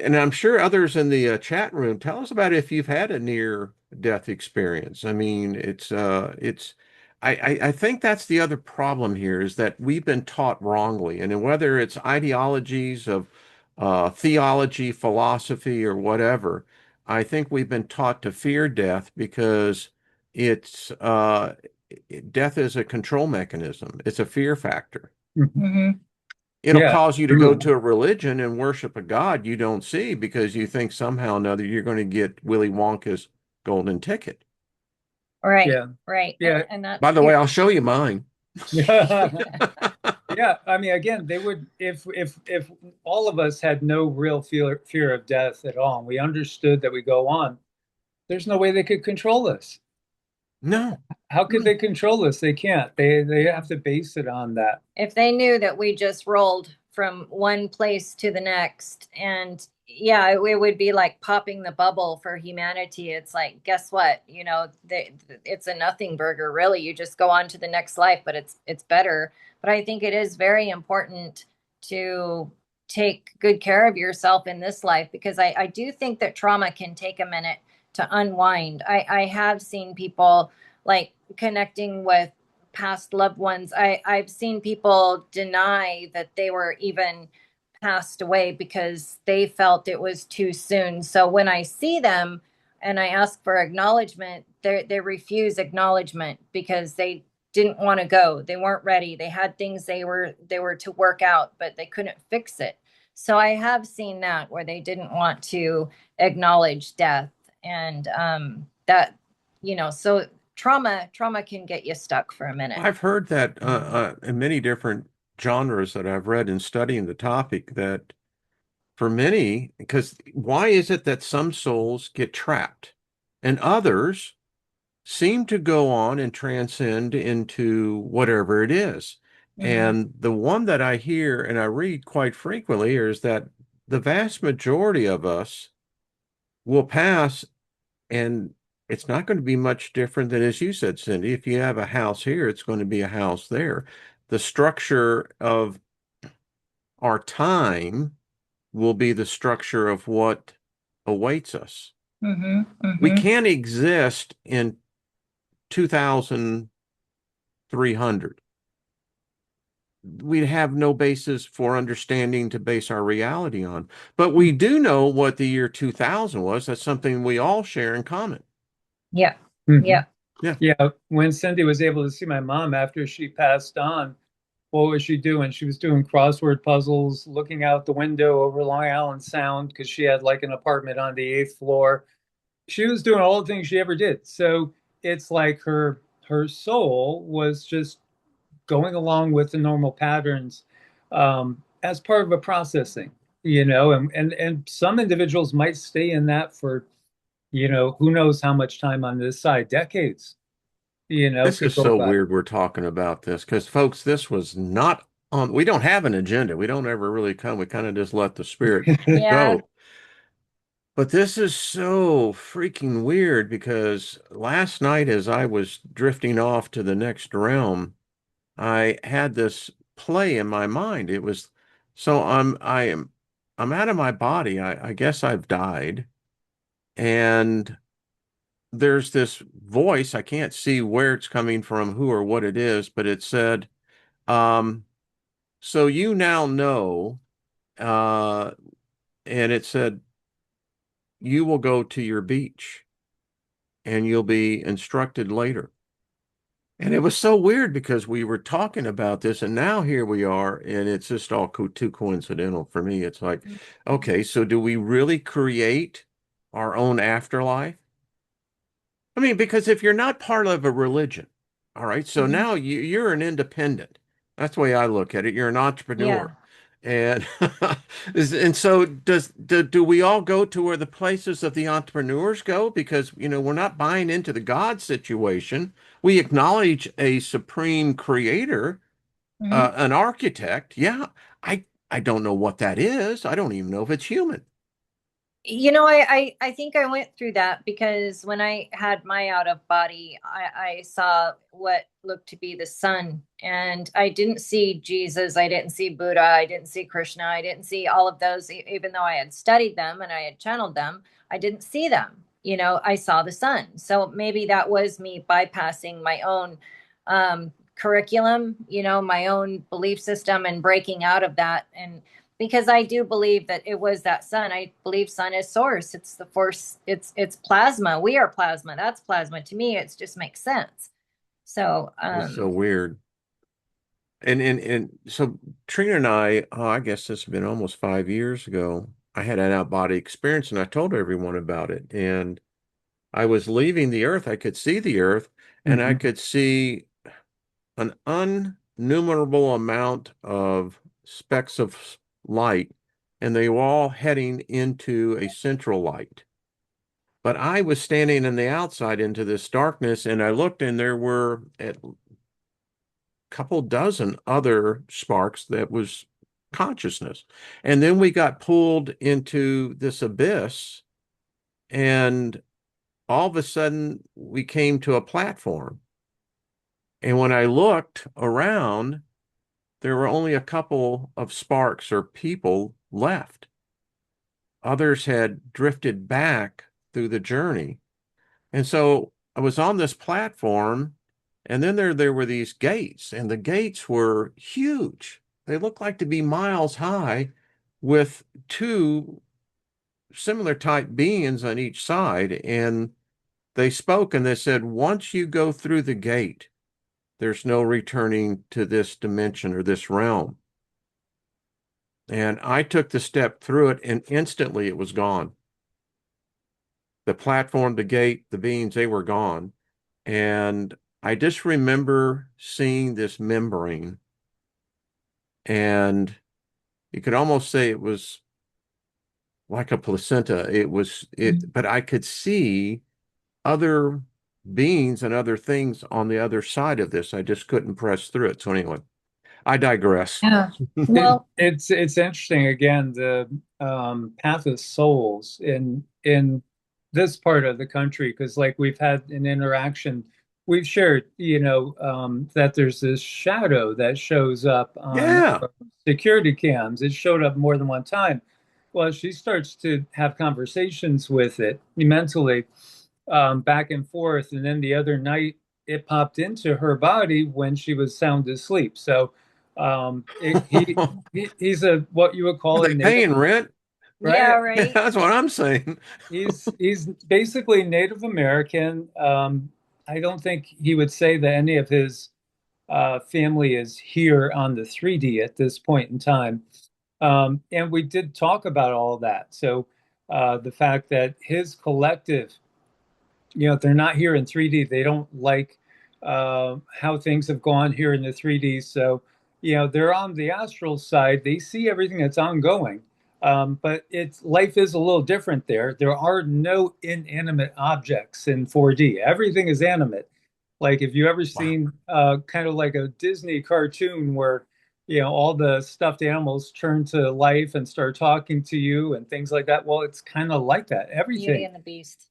And I'm sure others in the chat room, tell us about if you've had a near death experience. I mean, I think that's the other problem here is that we've been taught wrongly. And whether it's ideologies of theology, philosophy, or whatever, I think we've been taught to fear death because it's death is a control mechanism. It's a fear factor. Mhm. Hmm. It'll Yeah, cause you to go true. to a religion and worship a God you don't see because you think somehow or another you're going to get Willy Wonka's golden ticket. Right, Yeah. right. Yeah. And that's By the fear. way, I'll show you mine. Yeah, I mean, again, they would if all of us had no real fear of death at all, and we understood that we go on, there's no way they could control us. No. How could they control us? They can't. They have to base it on that. If they knew that we just rolled from one place to the next, and yeah, it would be like popping the bubble for humanity. It's like, guess what, it's a nothing burger, really. You just go on to the next life, but it's better. But I think it is very important to take good care of yourself in this life, because I do think that trauma can take a minute to unwind. I have seen people like connecting with past loved ones. I've seen people deny that they were even passed away because they felt it was too soon. So when I see them and I ask for acknowledgement, they refuse acknowledgement because they didn't want to go. They weren't ready. They had things they were to work out, but they couldn't fix it. So I have seen that where they didn't want to acknowledge death, and that so trauma can get you stuck for a minute. I've heard that in many different genres that I've read in studying the topic that for many, because why is it that some souls get trapped and others seem to go on and transcend into whatever it is? Mm-hmm. And the one that I hear and I read quite frequently is that the vast majority of us will pass, and it's not going to be much different than, as you said, Cindy, if you have a house here, it's going to be a house there. The structure of our time will be the structure of what awaits us. Mm-hmm. We Mm-hmm. can't exist in 2300. We'd have no basis for understanding to base our reality on. But we do know what the year 2000 was. That's something we all share in common. Yeah. Mhm. Yeah. Yeah. Yeah, when Cindy was able to see my mom after she passed on, what was she doing? She was doing crossword puzzles, looking out the window over Long Island Sound because she had like an apartment on the eighth floor. She was doing all the things she ever did. So it's like her soul was just going along with the normal patterns as part of a processing, and some individuals might stay in that for, who knows how much time on this side, decades, This could is go so by. weird we're talking about this because, folks, this was not on, we don't have an agenda. We don't ever really come. We kind of just let the spirit Yeah. go. But this is so freaking weird because last night, as I was drifting off to the next realm, I had this play in my mind. It was so I'm out of my body. I guess I've died. And there's this voice. I can't see where it's coming from, who or what it is, but it said, um, so you now know, uh, and it said, you will go to your beach and you'll be instructed later. And it was so weird because we were talking about this, and now here we are, and it's just all too coincidental for me. It's like, okay, so do we really create our own afterlife? I mean, because if you're not part of a religion, all right, so Mm-hmm. now you're an independent. That's the way I look at it. You're an Yeah. entrepreneur. And and so do we all go to where the places of the entrepreneurs go? Because, we're not buying into the God situation. We acknowledge a supreme creator, Mm-hmm. an architect. Yeah, I don't know what that is. I don't even know if it's human. I think I went through that because when I had my out of body, I saw what looked to be the sun, and I didn't see Jesus, I didn't see Buddha, I didn't see Krishna, I didn't see all of those. Even though I had studied them and I had channeled them, I didn't see them. I saw the sun. So maybe that was me bypassing my own curriculum, my own belief system, and breaking out of that. And because I do believe that it was that sun. I believe sun is source. It's the force. It's plasma. We are plasma. That's plasma. To me, it just makes sense. So, It's so weird. And so Trina and I guess this has been almost 5 years ago. I had an out body experience, and I told everyone about it. And I was leaving the earth. I could see the earth, and I Mhm. could see an unnumerable amount of specks of light, and they were all heading into a central light. But I was standing on the outside into this darkness, and I looked, and there were a couple dozen other sparks that was consciousness. And then we got pulled into this abyss, and all of a sudden we came to a platform. And when I looked around, there were only a couple of sparks or people left. Others had drifted back through the journey. And so I was on this platform, and then there were these gates, and the gates were huge. They looked like to be miles high with two similar type beings on each side. And they spoke and they said, once you go through the gate, there's no returning to this dimension or this realm. And I took the step through it, and instantly it was gone. The platform, the gate, the beings, they were gone. And I just remember seeing this membrane, and you could almost say it was like a placenta. But I could see other beings and other things on the other side of this. I just couldn't press through it. So anyway, I digress. Yeah. It, Well, it's interesting again, the path of souls in this part of the country, because like we've had an interaction, we've shared, that there's this shadow that shows up on Yeah. security cams. It showed up more than one time. Well, she starts to have conversations with it mentally, back and forth, and then the other night it popped into her body when she was sound asleep. So Are he's a what you would call a they native, paying rent? yeah, right? right. That's what I'm saying. He's basically Native American. I don't think he would say that any of his family is here on the 3D at this point in time. And we did talk about all of that. So the fact that his collective, they're not here in 3D. They don't like how things have gone here in the 3D. So, they're on the astral side. They see everything that's ongoing. But it's life is a little different there. There are no inanimate objects in 4D. Everything is animate. Like if you ever Wow. seen kind of like a Disney cartoon where, all the stuffed animals turn to life and start talking to you and things like that. Well, it's kind of like that. Beauty Everything, and the Beast.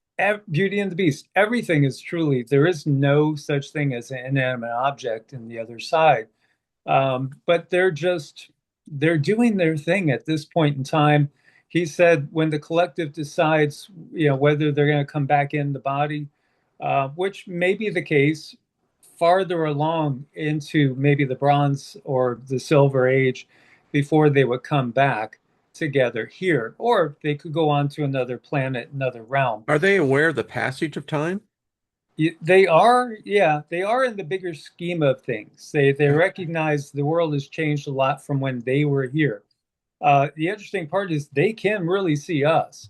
Beauty and the Beast. Everything is truly, there is no such thing as an inanimate object in the other side. But they're doing their thing at this point in time. He said when the collective decides, whether they're going to come back in the body, which may be the case farther along into maybe the Bronze or the Silver Age before they would come back together here, or they could go on to another planet, another realm. Are they aware of the passage of time? They are, yeah, they are in the bigger scheme of things. They Okay. recognize the world has changed a lot from when they were here. The interesting part is they can really see us.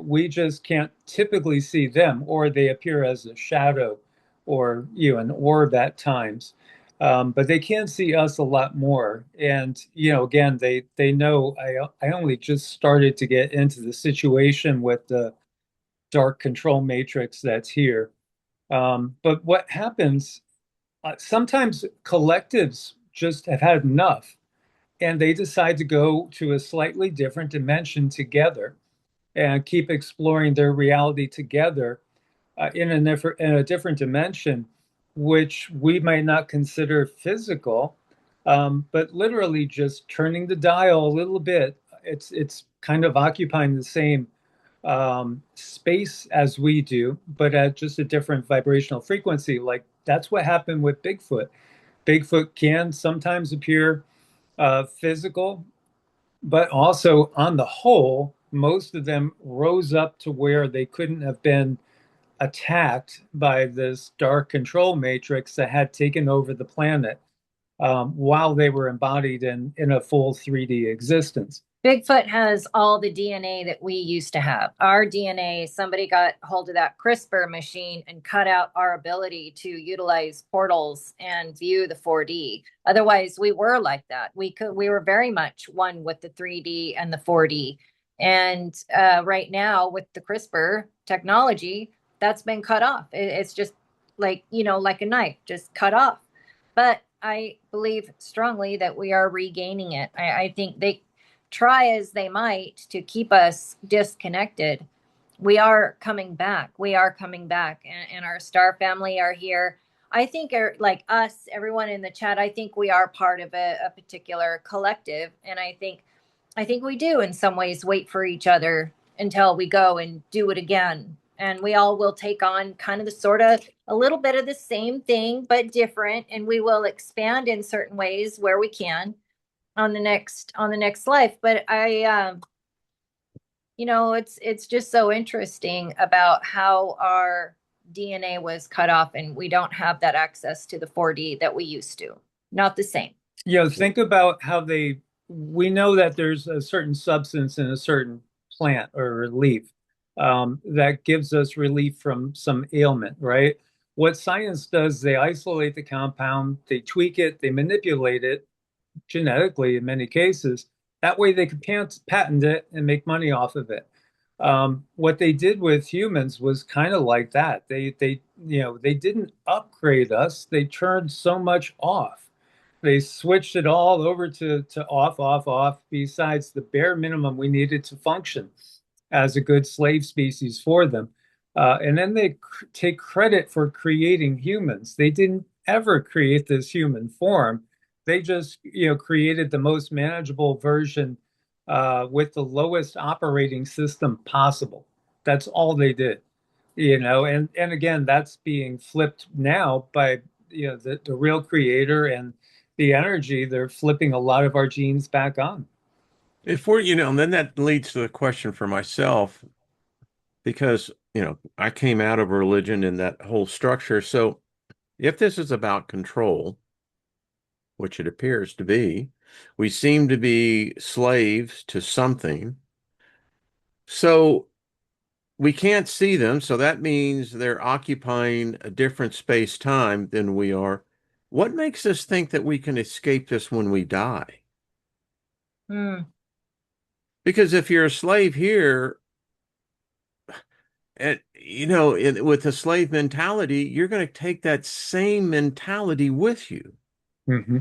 We just can't typically see them, or they appear as a shadow or an orb at times. But they can see us a lot more. And again, they know I only just started to get into the situation with the dark control matrix that's here. But what happens, sometimes collectives just have had enough and they decide to go to a slightly different dimension together and keep exploring their reality together in a different dimension, which we might not consider physical, but literally just turning the dial a little bit. It's kind of occupying the same space as we do, but at just a different vibrational frequency. Like that's what happened with Bigfoot. Bigfoot can sometimes appear physical, but also on the whole, most of them rose up to where they couldn't have been attacked by this dark control matrix that had taken over the planet. while they were embodied in a full 3D existence. Bigfoot has all the DNA that we used to have. Our DNA, somebody got hold of that CRISPR machine and cut out our ability to utilize portals and view the 4D. Otherwise, we were like that. We were very much one with the 3D and the 4D. And right now, with the CRISPR technology, that's been cut off. It's just like, like a knife, just cut off. But I believe strongly that we are regaining it. I think they try as they might to keep us disconnected. We are coming back. We are coming back, and our star family are here. I think, like us, everyone in the chat, I think we are part of a particular collective, and I think we do in some ways wait for each other until we go and do it again. And we all will take on kind of the sort of a little bit of the same thing, but different. And we will expand in certain ways where we can on the next life. But it's just so interesting about how our DNA was cut off and we don't have that access to the 4D that we used to. Not the same. Think about how we know that there's a certain substance in a certain plant or leaf that gives us relief from some ailment, right? What science does, they isolate the compound, they tweak it, they manipulate it genetically in many cases. That way they could patent it and make money off of it. What they did with humans was kind of like that. They didn't upgrade us. They turned so much off. They switched it all over to off, off, off, besides the bare minimum we needed to function as a good slave species for them. And then they take credit for creating humans. They didn't ever create this human form. They just, created the most manageable version with the lowest operating system possible. That's all they did, and again, that's being flipped now by, the real creator and the energy. They're flipping a lot of our genes back on. If we're, and then that leads to the question for myself, because, I came out of religion and that whole structure. So if this is about control, which it appears to be, we seem to be slaves to something. So we can't see them. So that means they're occupying a different space-time than we are. What makes us think that we can escape this when we die? Hmm. Because if you're a slave here, and with a slave mentality, you're going to take that same mentality with you. Mm-hmm.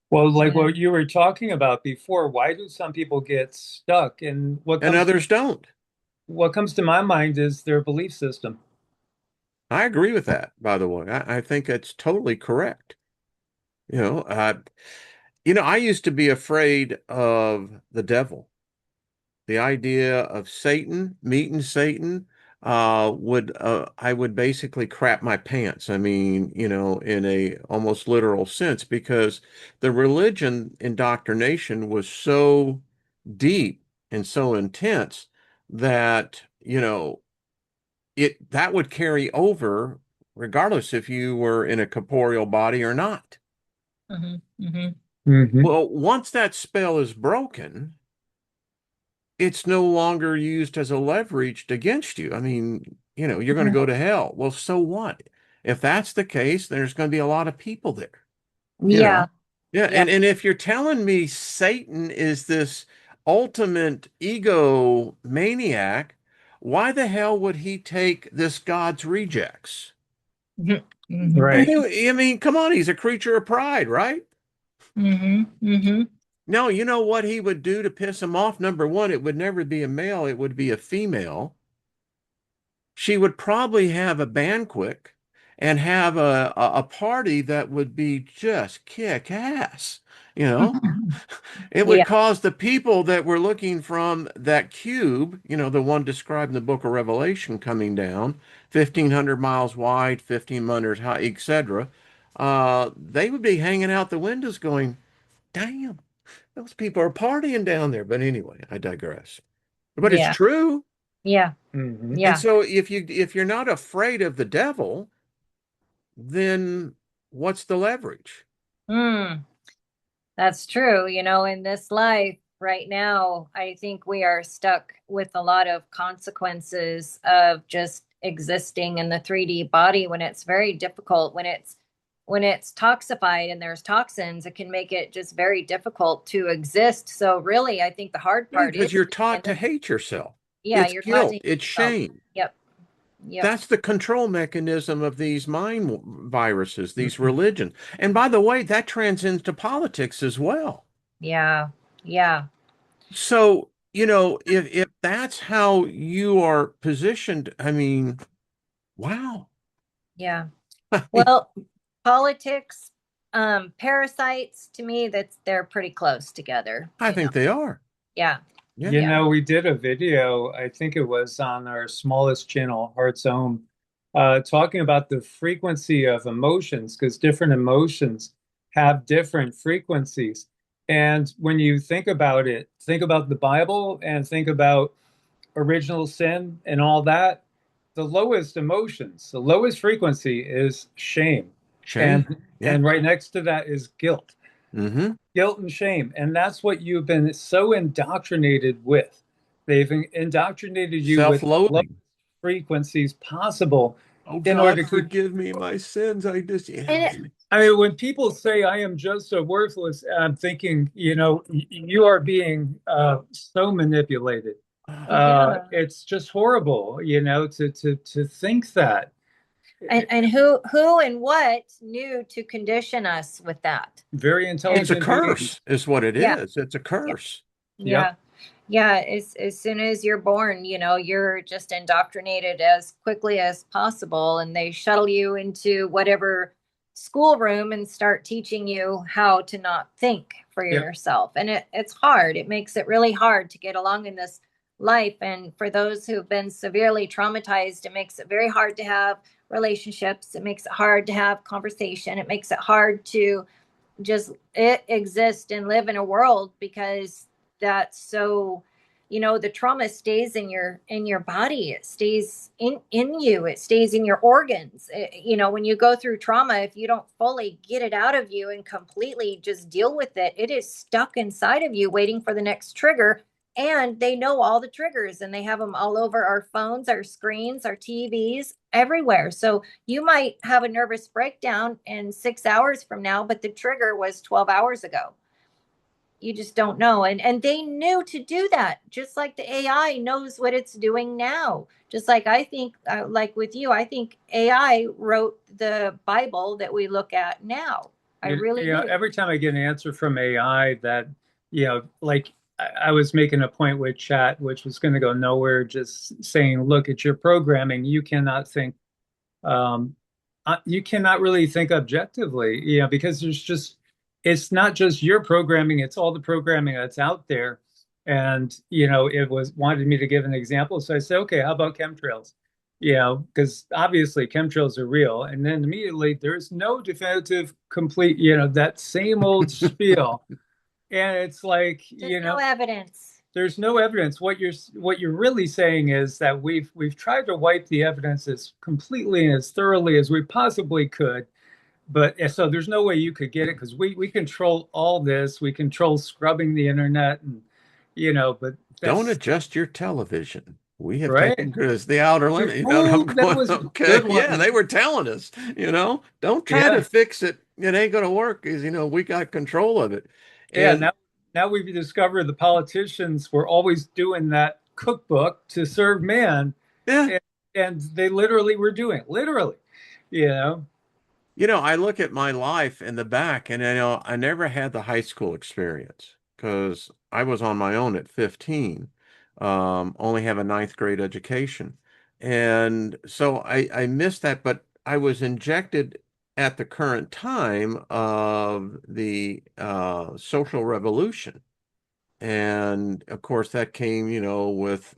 Well, like Yeah. what you were talking about before, why do some people get stuck? And And others don't. what comes to my mind is their belief system. I agree with that, by the way. I think that's totally correct. You know, uh, I used to be afraid of the devil. The idea of Satan, meeting Satan, would I would basically crap my pants. I mean, in a almost literal sense, because the religion indoctrination was so deep and so intense that, that would carry over regardless if you were in a corporeal body or not. Mm-hmm. Mm-hmm. Mm-hmm. Well, once that spell is broken, it's no longer used as a leverage against you. I mean, you're going to go to hell. Well, so what? If that's the case, there's going to be a lot of people there, you Yeah. know? Yeah, Yeah. and if you're telling me Satan is this ultimate ego maniac, why the hell would he take this God's rejects? Mm-hmm. Right. I mean, come on, he's a creature of pride, right? Mm-hmm. Mm-hmm. No, you know what he would do to piss him off? Number one, it would never be a male, it would be a female. She would probably have a banquet and have a party that would be just kick ass, you know? It would Yeah. cause the people that were looking from that cube, the one described in the book of Revelation coming down, 1,500 miles wide, 1,500 high, etc. They would be hanging out the windows going, damn, those people are partying down there. But anyway, I digress. But it's Yeah. true. Yeah. Mm-hmm. And Yeah. so if you're not afraid of the devil, then what's the leverage? Hmm. That's true. In this life right now, I think we are stuck with a lot of consequences of just existing in the 3D body when it's very difficult, when it's toxified and there's toxins, it can make it just very difficult to exist. So really, I think the hard Yeah, part is because you're in taught to this, hate yourself. yeah, It's you're taught to guilt, hate it's yourself. shame. Yep. Yep. That's the control mechanism of these mind viruses, these religions. And by the way, that transcends to politics as well. Yeah. Yeah. So, if that's how you are positioned, I mean, wow. Yeah. I mean, Well, politics, parasites, to me, they're pretty close together, I think they are. Yeah. Yeah. You Yeah. know, we did a video, I think it was on our smallest channel, Heart's Home, talking about the frequency of emotions, because different emotions have different frequencies. And when you think about it, think about the Bible and think about original sin and all that, the lowest emotions, the lowest frequency is shame. Shame. And Yeah. right next to that is guilt. Mm-hmm. Guilt and shame. And that's what you've been so indoctrinated with. They've indoctrinated you with the lowest Self-loathing. frequencies possible Oh in order God, to keep. forgive me my sins. I just, And yeah. it, I mean, when people say I am just so worthless, I'm thinking, you are being so manipulated. yeah. It's just horrible, to think that. And who and what knew to condition us with that? Very It's a intelligent beings. curse, is what it Yeah. is. It's a Yeah. curse. Yep. Yeah. Yeah. As soon as you're born, you're just indoctrinated as quickly as possible, and they shuttle you into whatever schoolroom and start teaching you how to not think for Yep. yourself. And it's hard. It makes it really hard to get along in this life. And for those who've been severely traumatized, it makes it very hard to have relationships. It makes it hard to have conversation. It makes it hard to just exist and live in a world, because that's so, the trauma stays in your body. It stays in you. It stays in your organs. When you go through trauma, if you don't fully get it out of you and completely just deal with it, it is stuck inside of you waiting for the next trigger. And they know all the triggers, and they have them all over our phones, our screens, our TVs, everywhere. So you might have a nervous breakdown in 6 hours from now, but the trigger was 12 hours ago. You just don't know. And they knew to do that, just like the AI knows what it's doing now. Just like I think, like with you, I think AI wrote the Bible that we look at now. I really do. Every time I get an answer from AI that, like I was making a point with chat, which was going to go nowhere, just saying, look at your programming. Um, you cannot really think objectively, because it's not just your programming, it's all the programming that's out there. And, it was wanted me to give an example. So I said, okay, how about chemtrails? Because obviously chemtrails are real. And then immediately there's no definitive complete, that same old spiel. And it's like, There's no evidence. there's no evidence. What you're really saying is that we've tried to wipe the evidence as completely and as thoroughly as we possibly could. But so there's no way you could get it because we control all this. We control scrubbing the internet and but Don't that's adjust your television. We have taken right. good as the outer limit. And I'm Oh, that going, was a okay, good yeah, one. they were telling us, don't try to Yeah. fix it. It ain't going to work because, we got control of it. Yeah. And Now we've discovered the politicians were always doing that cookbook to serve man. yeah, And they literally were doing it. Literally, you know. I look at my life in the back and, I never had the high school experience because I was on my own at 15, only have a ninth grade education. And so I missed that, but I was injected at the current time of the social revolution. And of course, that came, with,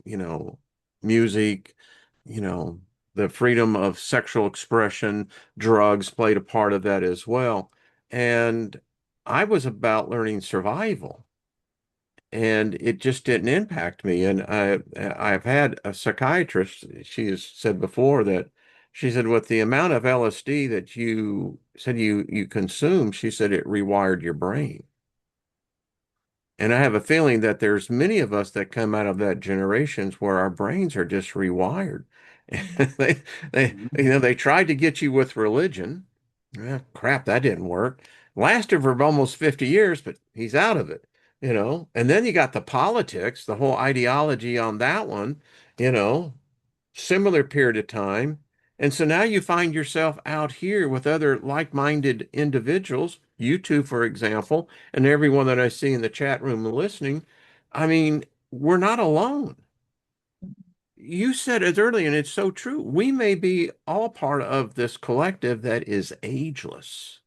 music, you know, the freedom of sexual expression, drugs played a part of that as well. And I was about learning survival, and it just didn't impact me. And I've had a psychiatrist, she has said before that She said, with the amount of LSD that you said you consumed, she said it rewired your brain. And I have a feeling that there's many of us that come out of that generations where our brains are just rewired. They, they tried to get you with religion. Crap, that didn't work. Lasted for almost 50 years, but he's out of it. And then you got the politics, the whole ideology on that one, you know, similar period of time. And so now you find yourself out here with other like-minded individuals, you two, for example, and everyone that I see in the chat room and listening. I mean, we're not alone. You said it earlier, and it's so true. We may be all part of this collective that is ageless.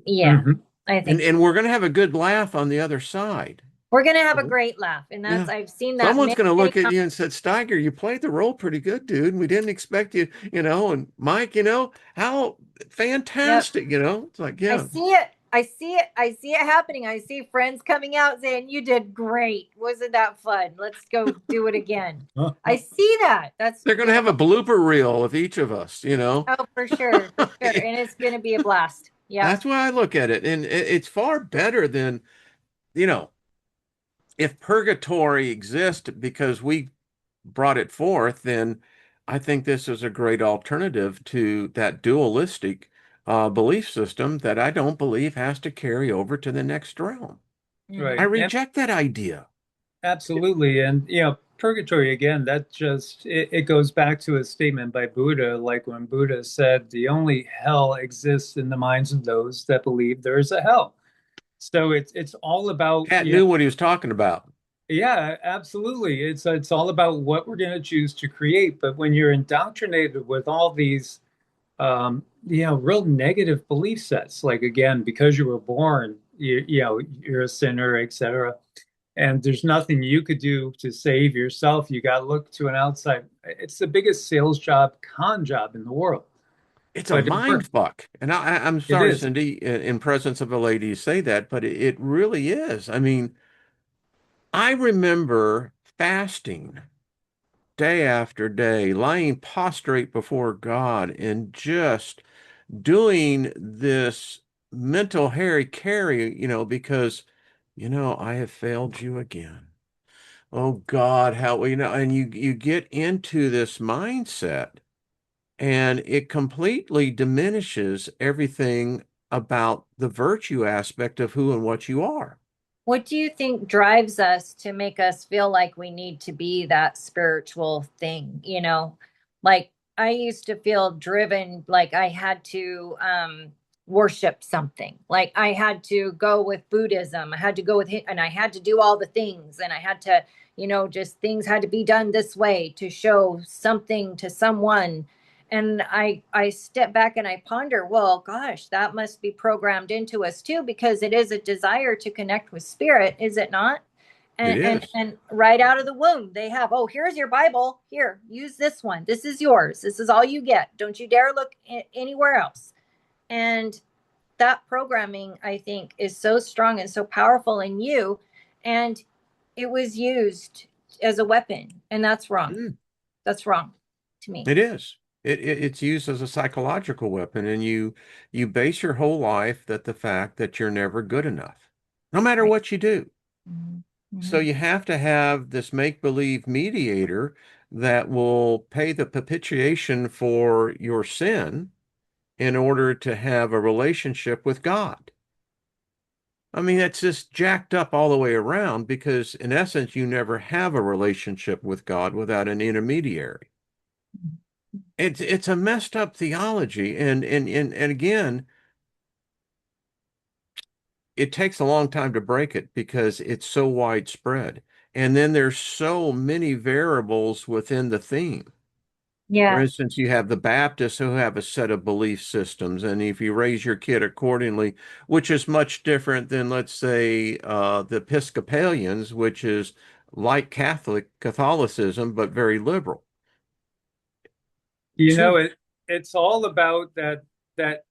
Yeah, Hmm. I And think so. and we're going to have a good laugh on the other side. We're gonna have a great laugh, and Yeah. I've seen that Someone's many, going to many look at times. you and said, Steiger, you played the role pretty good, dude. We didn't expect you, and Mike, how Yep. fantastic. It's like, I yeah, see it. I see it. I see it happening. I see friends coming out saying, "You did great. Wasn't that fun? Let's go do it again." I see that. That's, they're going to have a blooper reel of each of us. oh, for sure, for sure. And it's going to be a blast. Yeah. That's why I look at it. And it's far better than, you know, if purgatory exists because we brought it forth, then I think this is a great alternative to that dualistic belief system that I don't believe has to carry over to the next realm. I Right. Hmm. And reject that idea. absolutely. And, purgatory, again, it goes back to a statement by Buddha, like when Buddha said, the only hell exists in the minds of those that believe there is a hell. So it's all about, Pat knew what he was talking about. yeah, absolutely. It's all about what we're going to choose to create. But when you're indoctrinated with all these, real negative belief sets, like again, because you were born, you're a sinner, etc. And there's nothing you could do to save yourself. You got to look to an outside. It's the biggest sales job, con job in the world, It's a but it mind works. fuck. And I'm It sorry, is. Cindy, in presence of a lady, to say that, but it really is. I mean, I remember fasting day after day, lying prostrate before God and just doing this mental Harry Carey, because, I have failed you again. Oh God, and you get into this mindset and it completely diminishes everything about the virtue aspect of who and what you are. What do you think drives us to make us feel like we need to be that spiritual thing? Like I used to feel driven, like I had to worship something, like I had to go with Buddhism, I had to go with it, and I had to do all the things, and I had to, just things had to be done this way to show something to someone. And I step back and I ponder, well, gosh, that must be programmed into us too, because it is a desire to connect with spirit, is it not? It And is. and right out of the womb they have, oh, here's your Bible, here, use this one, this is yours, this is all you get, don't you dare look anywhere else. And that programming, I think, is so strong and so powerful in you, and it was used as a weapon, and that's wrong. Mm, That's wrong to me. it is. It's used as a psychological weapon, and you base your whole life that the fact that you're never good enough, no matter Right. what you do. So Mm-hmm. you have to have this make-believe mediator that will pay the propitiation for your sin in order to have a relationship with God. I mean, that's just jacked up all the way around because, in essence, you never have a relationship with God without an intermediary. It's a messed up theology, and again, it takes a long time to break it because it's so widespread. And then there's so many variables within the theme. For Yeah. instance, you have the Baptists who have a set of belief systems, and if you raise your kid accordingly, which is much different than, let's say, the Episcopalians, which is like Catholicism, but very liberal. You know, Two, it's all about that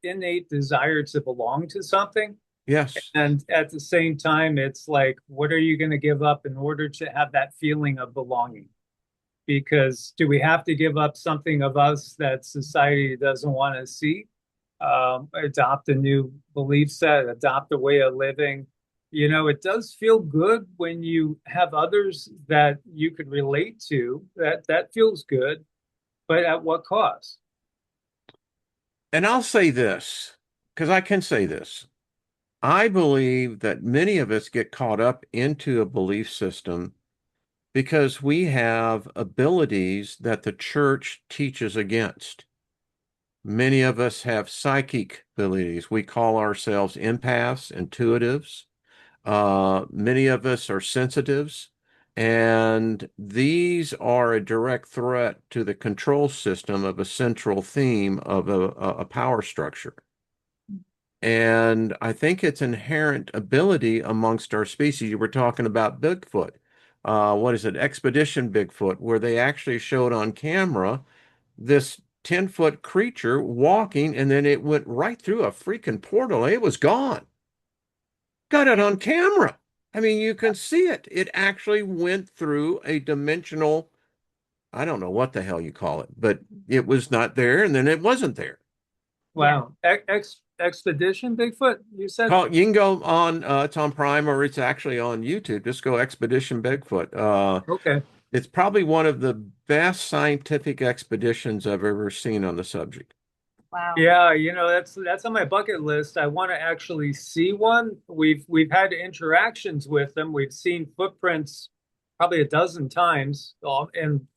innate desire to belong to something. yes, And at the same time, it's like, what are you going to give up in order to have that feeling of belonging? because do we have to give up something of us that society doesn't want to see? Adopt a new belief set, adopt a way of living. You know, it does feel good when you have others that you could relate to. That feels good, but at what cost? And I'll say this, because I can say this. I believe that many of us get caught up into a belief system because we have abilities that the church teaches against. Many of us have psychic abilities. We call ourselves empaths, intuitives. Many of us are sensitives, and these are a direct threat to the control system of a central theme of a power structure. And I think it's inherent ability amongst our species. You were talking about Bigfoot. What is it? Expedition Bigfoot, where they actually showed on camera this 10-foot creature walking, and then it went right through a freaking portal. It was gone. Got it on camera. I mean, you can see it. It actually went through a dimensional, I don't know what the hell you call it, but it was not there, and then it wasn't there. Yeah. Wow. Expedition Bigfoot, you said? You can go on, it's on Prime or it's actually on YouTube. Just go Expedition Bigfoot. Okay. It's probably one of the best scientific expeditions I've ever seen on the subject. Wow. Yeah, you know, that's on my bucket list. I want to actually see one. We've had interactions with them. We've seen footprints probably a dozen times, in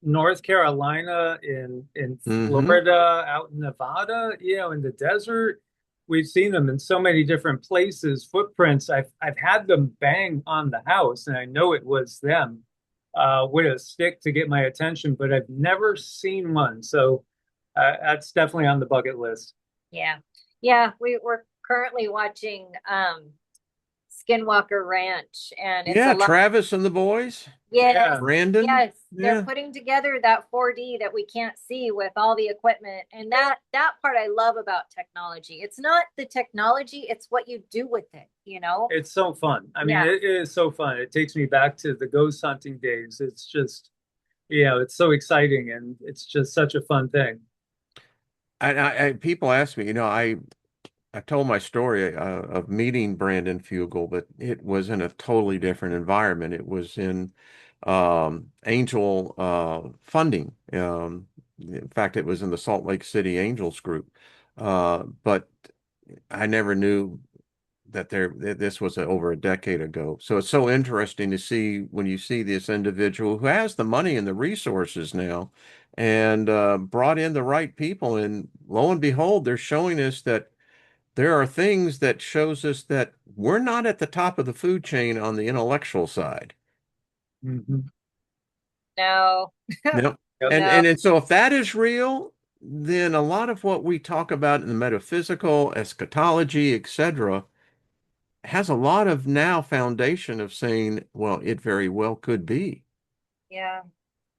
North Carolina, in Hmm. Florida, out in Nevada, in the desert. We've seen them in so many different places, footprints. I've had them bang on the house, and I know it was them with a stick to get my attention, but I've never seen one. So that's definitely on the bucket list. Yeah. Yeah. We're currently watching Skinwalker Ranch, and it's a Yeah, lot. Travis and the boys, Yes. Yeah. Brandon. Yes. They're Yeah. putting together that 4D that we can't see with all the equipment. And that part I love about technology. It's not the technology, it's what you do with it, you know? It's so fun. I mean, Yeah. it is so fun. It takes me back to the ghost hunting days. It's just, it's so exciting and it's just such a fun thing. And people ask me, I told my story of meeting Brandon Fugel, but it was in a totally different environment. It was in angel funding. In fact, it was in the Salt Lake City Angels group. But I never knew that this was over a decade ago. So it's so interesting to see when you see this individual who has the money and the resources now and brought in the right people. And lo and behold, they're showing us that there are things that shows us that we're not at the top of the food chain on the intellectual side. Mhm. No. Yep. Yep. And No. and and so if that is real, then a lot of what we talk about in the metaphysical, eschatology, etc., has a lot of now foundation of saying, well, it very well could be. Yeah.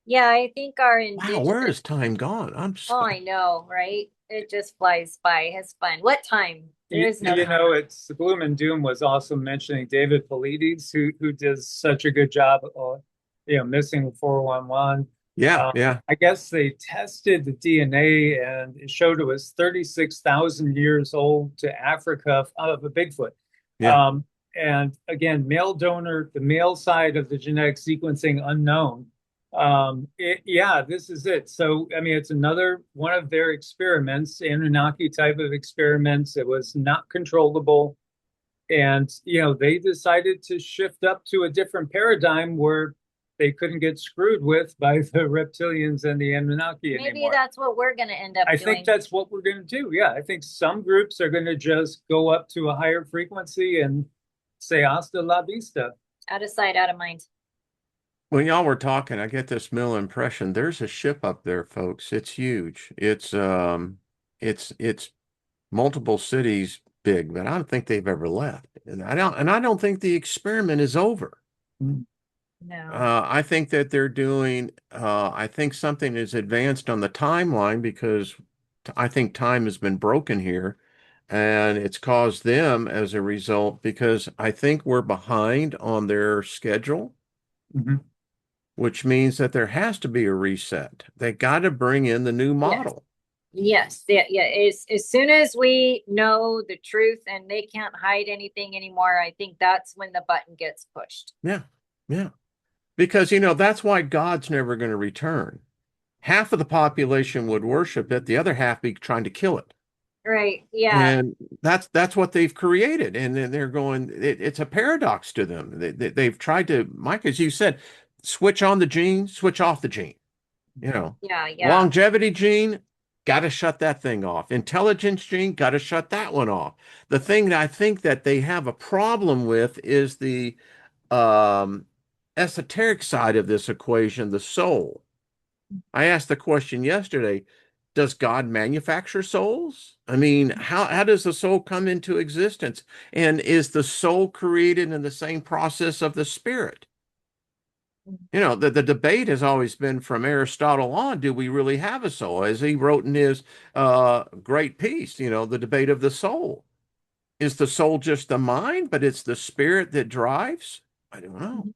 Yeah, I think our Wow, where indigenous. is time gone? Oh, I know, right? It just flies by. It's fun. What time? There is no time. It's the gloom and doom was also mentioning David Paulides, who does such a good job of, missing 411. Yeah, yeah, I guess they tested the DNA and it showed it was 36,000 years old to Africa of a Bigfoot. yeah. Um, and again, male donor, the male side of the genetic sequencing unknown. Yeah, this is it. So, I mean, it's another one of their experiments, Anunnaki type of experiments. It was not controllable. And, they decided to shift up to a different paradigm where they couldn't get screwed with by the reptilians and the Anunnaki Maybe anymore. that's what we're going to end up I think doing. that's what we're going to do. Yeah, I think some groups are going to just go up to a higher frequency and say hasta la vista. Out of sight, out of mind. When y'all were talking, I get this mill impression. There's a ship up there, folks. It's huge. It's multiple cities big, but I don't think they've ever left. And I don't think the experiment is over. No. I think that they're doing, I think something is advanced on the timeline because I think time has been broken here and it's caused them as a result because I think we're behind on their schedule. Mhm. which means that there has to be a reset. They got to bring in the new Yes. model. Yes. Yeah. Yeah. As soon as we know the truth and they can't hide anything anymore, I think that's when the button gets pushed. Yeah. Yeah. Because, that's why God's never going to return. Half of the population would worship it, the other half be trying to kill it. Right. Yeah. And that's what they've created. And then they're going, it's a paradox to them. They've tried to, Mike, as you said, switch on the gene, switch off the gene. Yeah. Yeah. Longevity gene, got to shut that thing off. Intelligence gene, got to shut that one off. The thing that I think that they have a problem with is the um, esoteric side of this equation, the soul. I asked the question yesterday, does God manufacture souls? I mean, how does the soul come into existence? And is the soul created in the same process of the spirit? The debate has always been from Aristotle on, do we really have a soul? As he wrote in his great piece, the debate of the soul. Is the soul just the mind, but it's the spirit that drives? I don't know.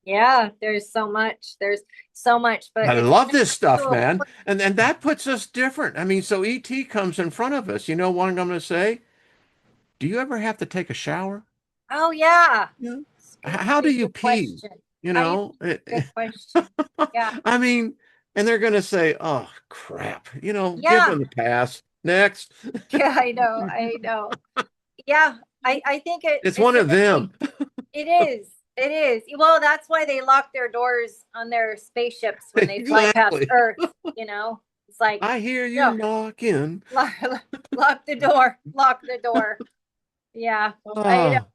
Yeah. There's so much. There's so much, but I it's love gonna this come stuff, to a man. point. And that puts us different. I mean, so ET comes in front of us. You know what I'm going to say? Do you ever have to take a shower? Oh yeah. Yeah. It's good. How do It's a you good pee? question. You I know? Good question. Yeah. I mean, and they're going to say, "Oh, crap. Give Yeah. them the pass. Next." Yeah. I know. I know. Yeah. I think It's it's one of gonna them. change. It is. It is. Well, that's why they lock their doors on their spaceships when they fly past Exactly. Earth, you know? It's like, I hear you no, knocking. lock, lock the door. Lock the door. Yeah. I know. Oh,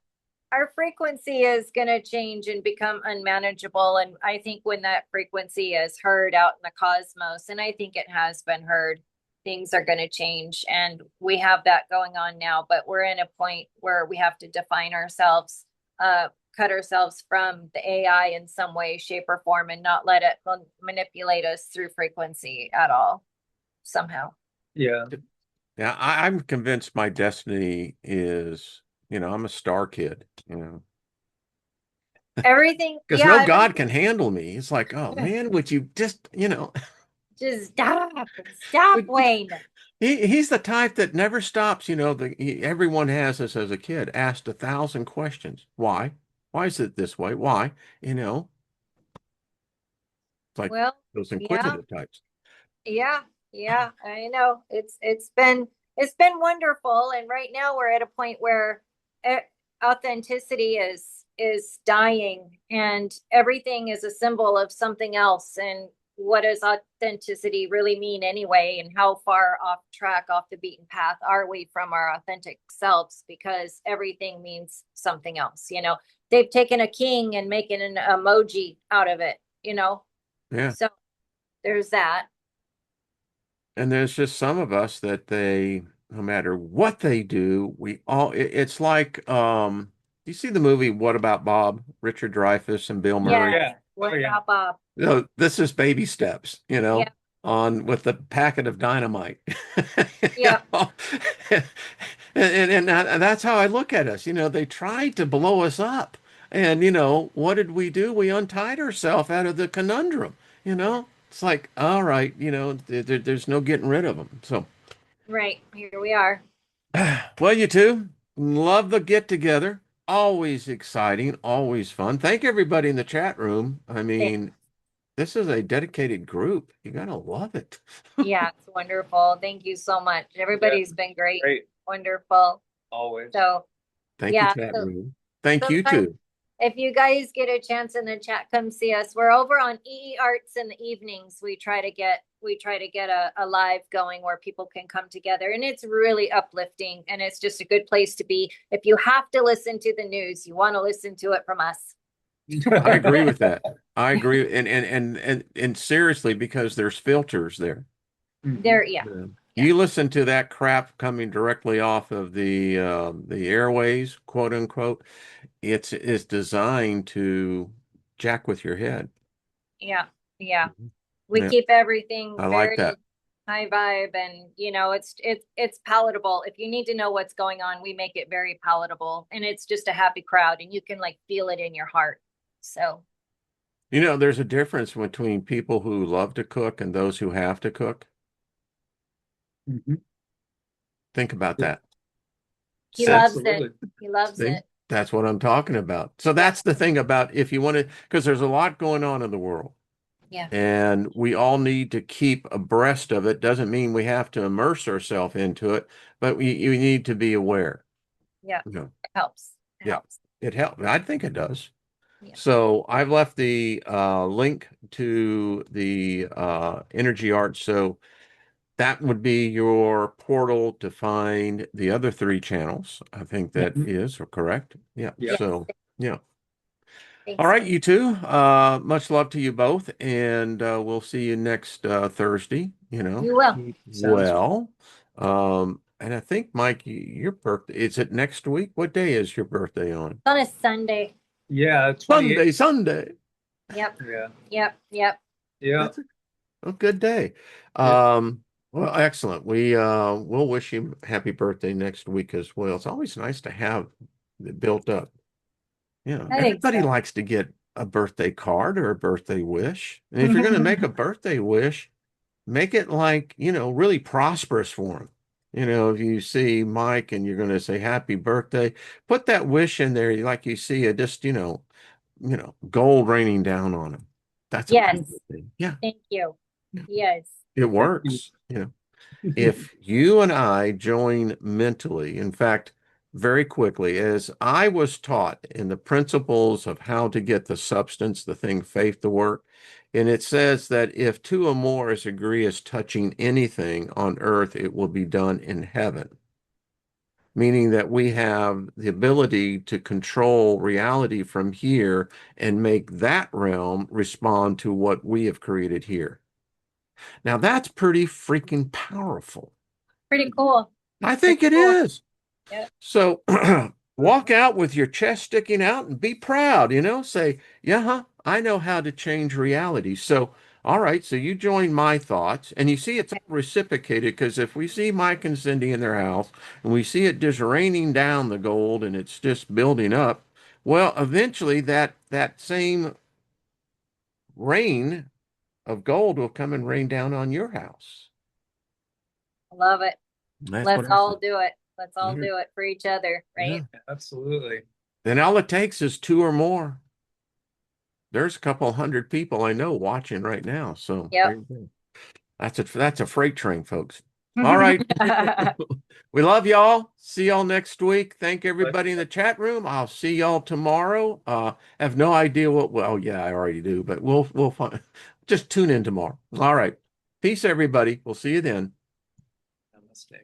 Our frequency is going to change and become unmanageable. And I think when that frequency is heard out in the cosmos, and I think it has been heard, things are going to change. And we have that going on now, but we're in a point where we have to define ourselves, cut ourselves from the AI in some way, shape, or form, and not let it manipulate us through frequency at all, somehow. Yeah. yeah. I'm convinced my destiny is, I'm a star kid, Everything, because no yeah, God can handle me. It's like, oh man, would you just, just stop, would, Wayne. he's the type that never stops. Everyone has this as a kid, asked 1,000 questions. Why? Why is it this way? Why? It's like Well, those yeah. inquisitive types. Yeah, yeah, I know. It's been wonderful, and right now we're at a point where uh, authenticity is dying, and everything is a symbol of something else. And what does authenticity really mean anyway? And how far off track, off the beaten path are we from our authentic selves? Because everything means something else. They've taken a king and making an emoji out of it. Yeah. So there's that. And there's just some of us that no matter what they do, it's like, you see the movie What About Bob? Richard Dreyfuss and Bill Murray. Yes. Yeah. What Oh, yeah. about Bob? This is baby steps, Yeah. on with the packet of dynamite. You Yeah. know? And that's how I look at us. They tried to blow us up. And, what did we do? We untied ourselves out of the conundrum, It's like, all right, there's no getting rid of them. So, Right. Here we are. well, you two, love the get together. Always exciting, always fun. Thank everybody in the chat room. I Thanks. mean, this is a dedicated group. You gotta love it. Yeah, it's wonderful. Thank you so much. Yeah. Everybody's been great. Great. Wonderful. Always. So, Thank you, yeah. chat So room. Thank you sometimes too. if you guys get a chance in the chat, come see us. We're over on EEARTS in the evenings. We try to get a live going where people can come together, and it's really uplifting, and it's just a good place to be. If you have to listen to the news, you want to listen to it from us. I agree with that. I agree, and seriously, because there's filters there. There, yeah, Yeah. yeah, You listen to that crap coming directly off of the airways, quote unquote. It's designed to jack with your head. yeah, yeah. Mhm. We Yeah, keep everything I like very that. high vibe, and it's palatable. If you need to know what's going on, we make it very palatable, and it's just a happy crowd, and you can like feel it in your heart. So You know, there's a difference between people who love to cook and those who have to cook. Mhm. Think about that. He That's loves it. Absolutely. He loves See, it. that's what I'm talking about. So Yeah. that's the thing about if you want to, because there's a lot going on in the world. Yeah. And we all need to keep abreast of it. Doesn't mean we have to immerse ourselves into it, but you need to be aware. Yeah. You know, It helps. It yeah, helps. it helps. I think it does. Yeah. So I've left the link to the Energy Art. So that would be your portal to find the other three channels. I think Yeah. that is correct. Yeah. Yeah. Yes. So yeah. All Thanks. right, you two. Much love to you both, and we'll see you next Thursday. You know, You will. Sounds well, and I think Mike, your birthday is it next week? What day is your birthday on? On a Sunday. yeah, 28. Sunday, Sunday. Yep. Yeah. Yep. Yep. Yeah. That's a good day. Yeah. Well, excellent. We'll wish you happy birthday next week as well. It's always nice to have it built up. Yeah, I think everybody so. likes to get a birthday card or a birthday wish. And if you're going to make a birthday wish, make it like, really prosperous for him. If you see Mike and you're going to say happy birthday, put that wish in there like you see it just, gold raining down on him. That's a pretty Yes. good thing. Yeah, Thank you. Yes. it Thank you. works. If you and I join mentally, in fact, very quickly, as I was taught in the principles of how to get the substance, the thing, faith to work, and it says that if two or more is agree as touching anything on earth, it will be done in heaven. Meaning that we have the ability to control reality from here and make that realm respond to what we have created here. Now, that's pretty freaking powerful. Pretty cool. I Pretty think it cool. is. Yep. So walk out with your chest sticking out and be proud, say, yeah, huh, I know how to change reality. So, all right, so you join my thoughts and you see it's all reciprocated because if we see Mike and Cindy in their house and we see it just raining down the gold and it's just building up, well, eventually that same rain of gold will come and rain down on your house. I love it. That's what Let's I all think. do it. Let's all Yeah. do it for each other, Yeah. right? Absolutely. Then all it takes is two or more. There's a couple hundred people I know watching right now. So there Yep. you go. That's a freight train, folks. All right. We love y'all. See y'all next week. Thank But everybody in the chat room. I'll see y'all tomorrow. Have no idea well, yeah, I already do, but we'll find just tune in tomorrow. All right. Peace, everybody. We'll see you then. namaste.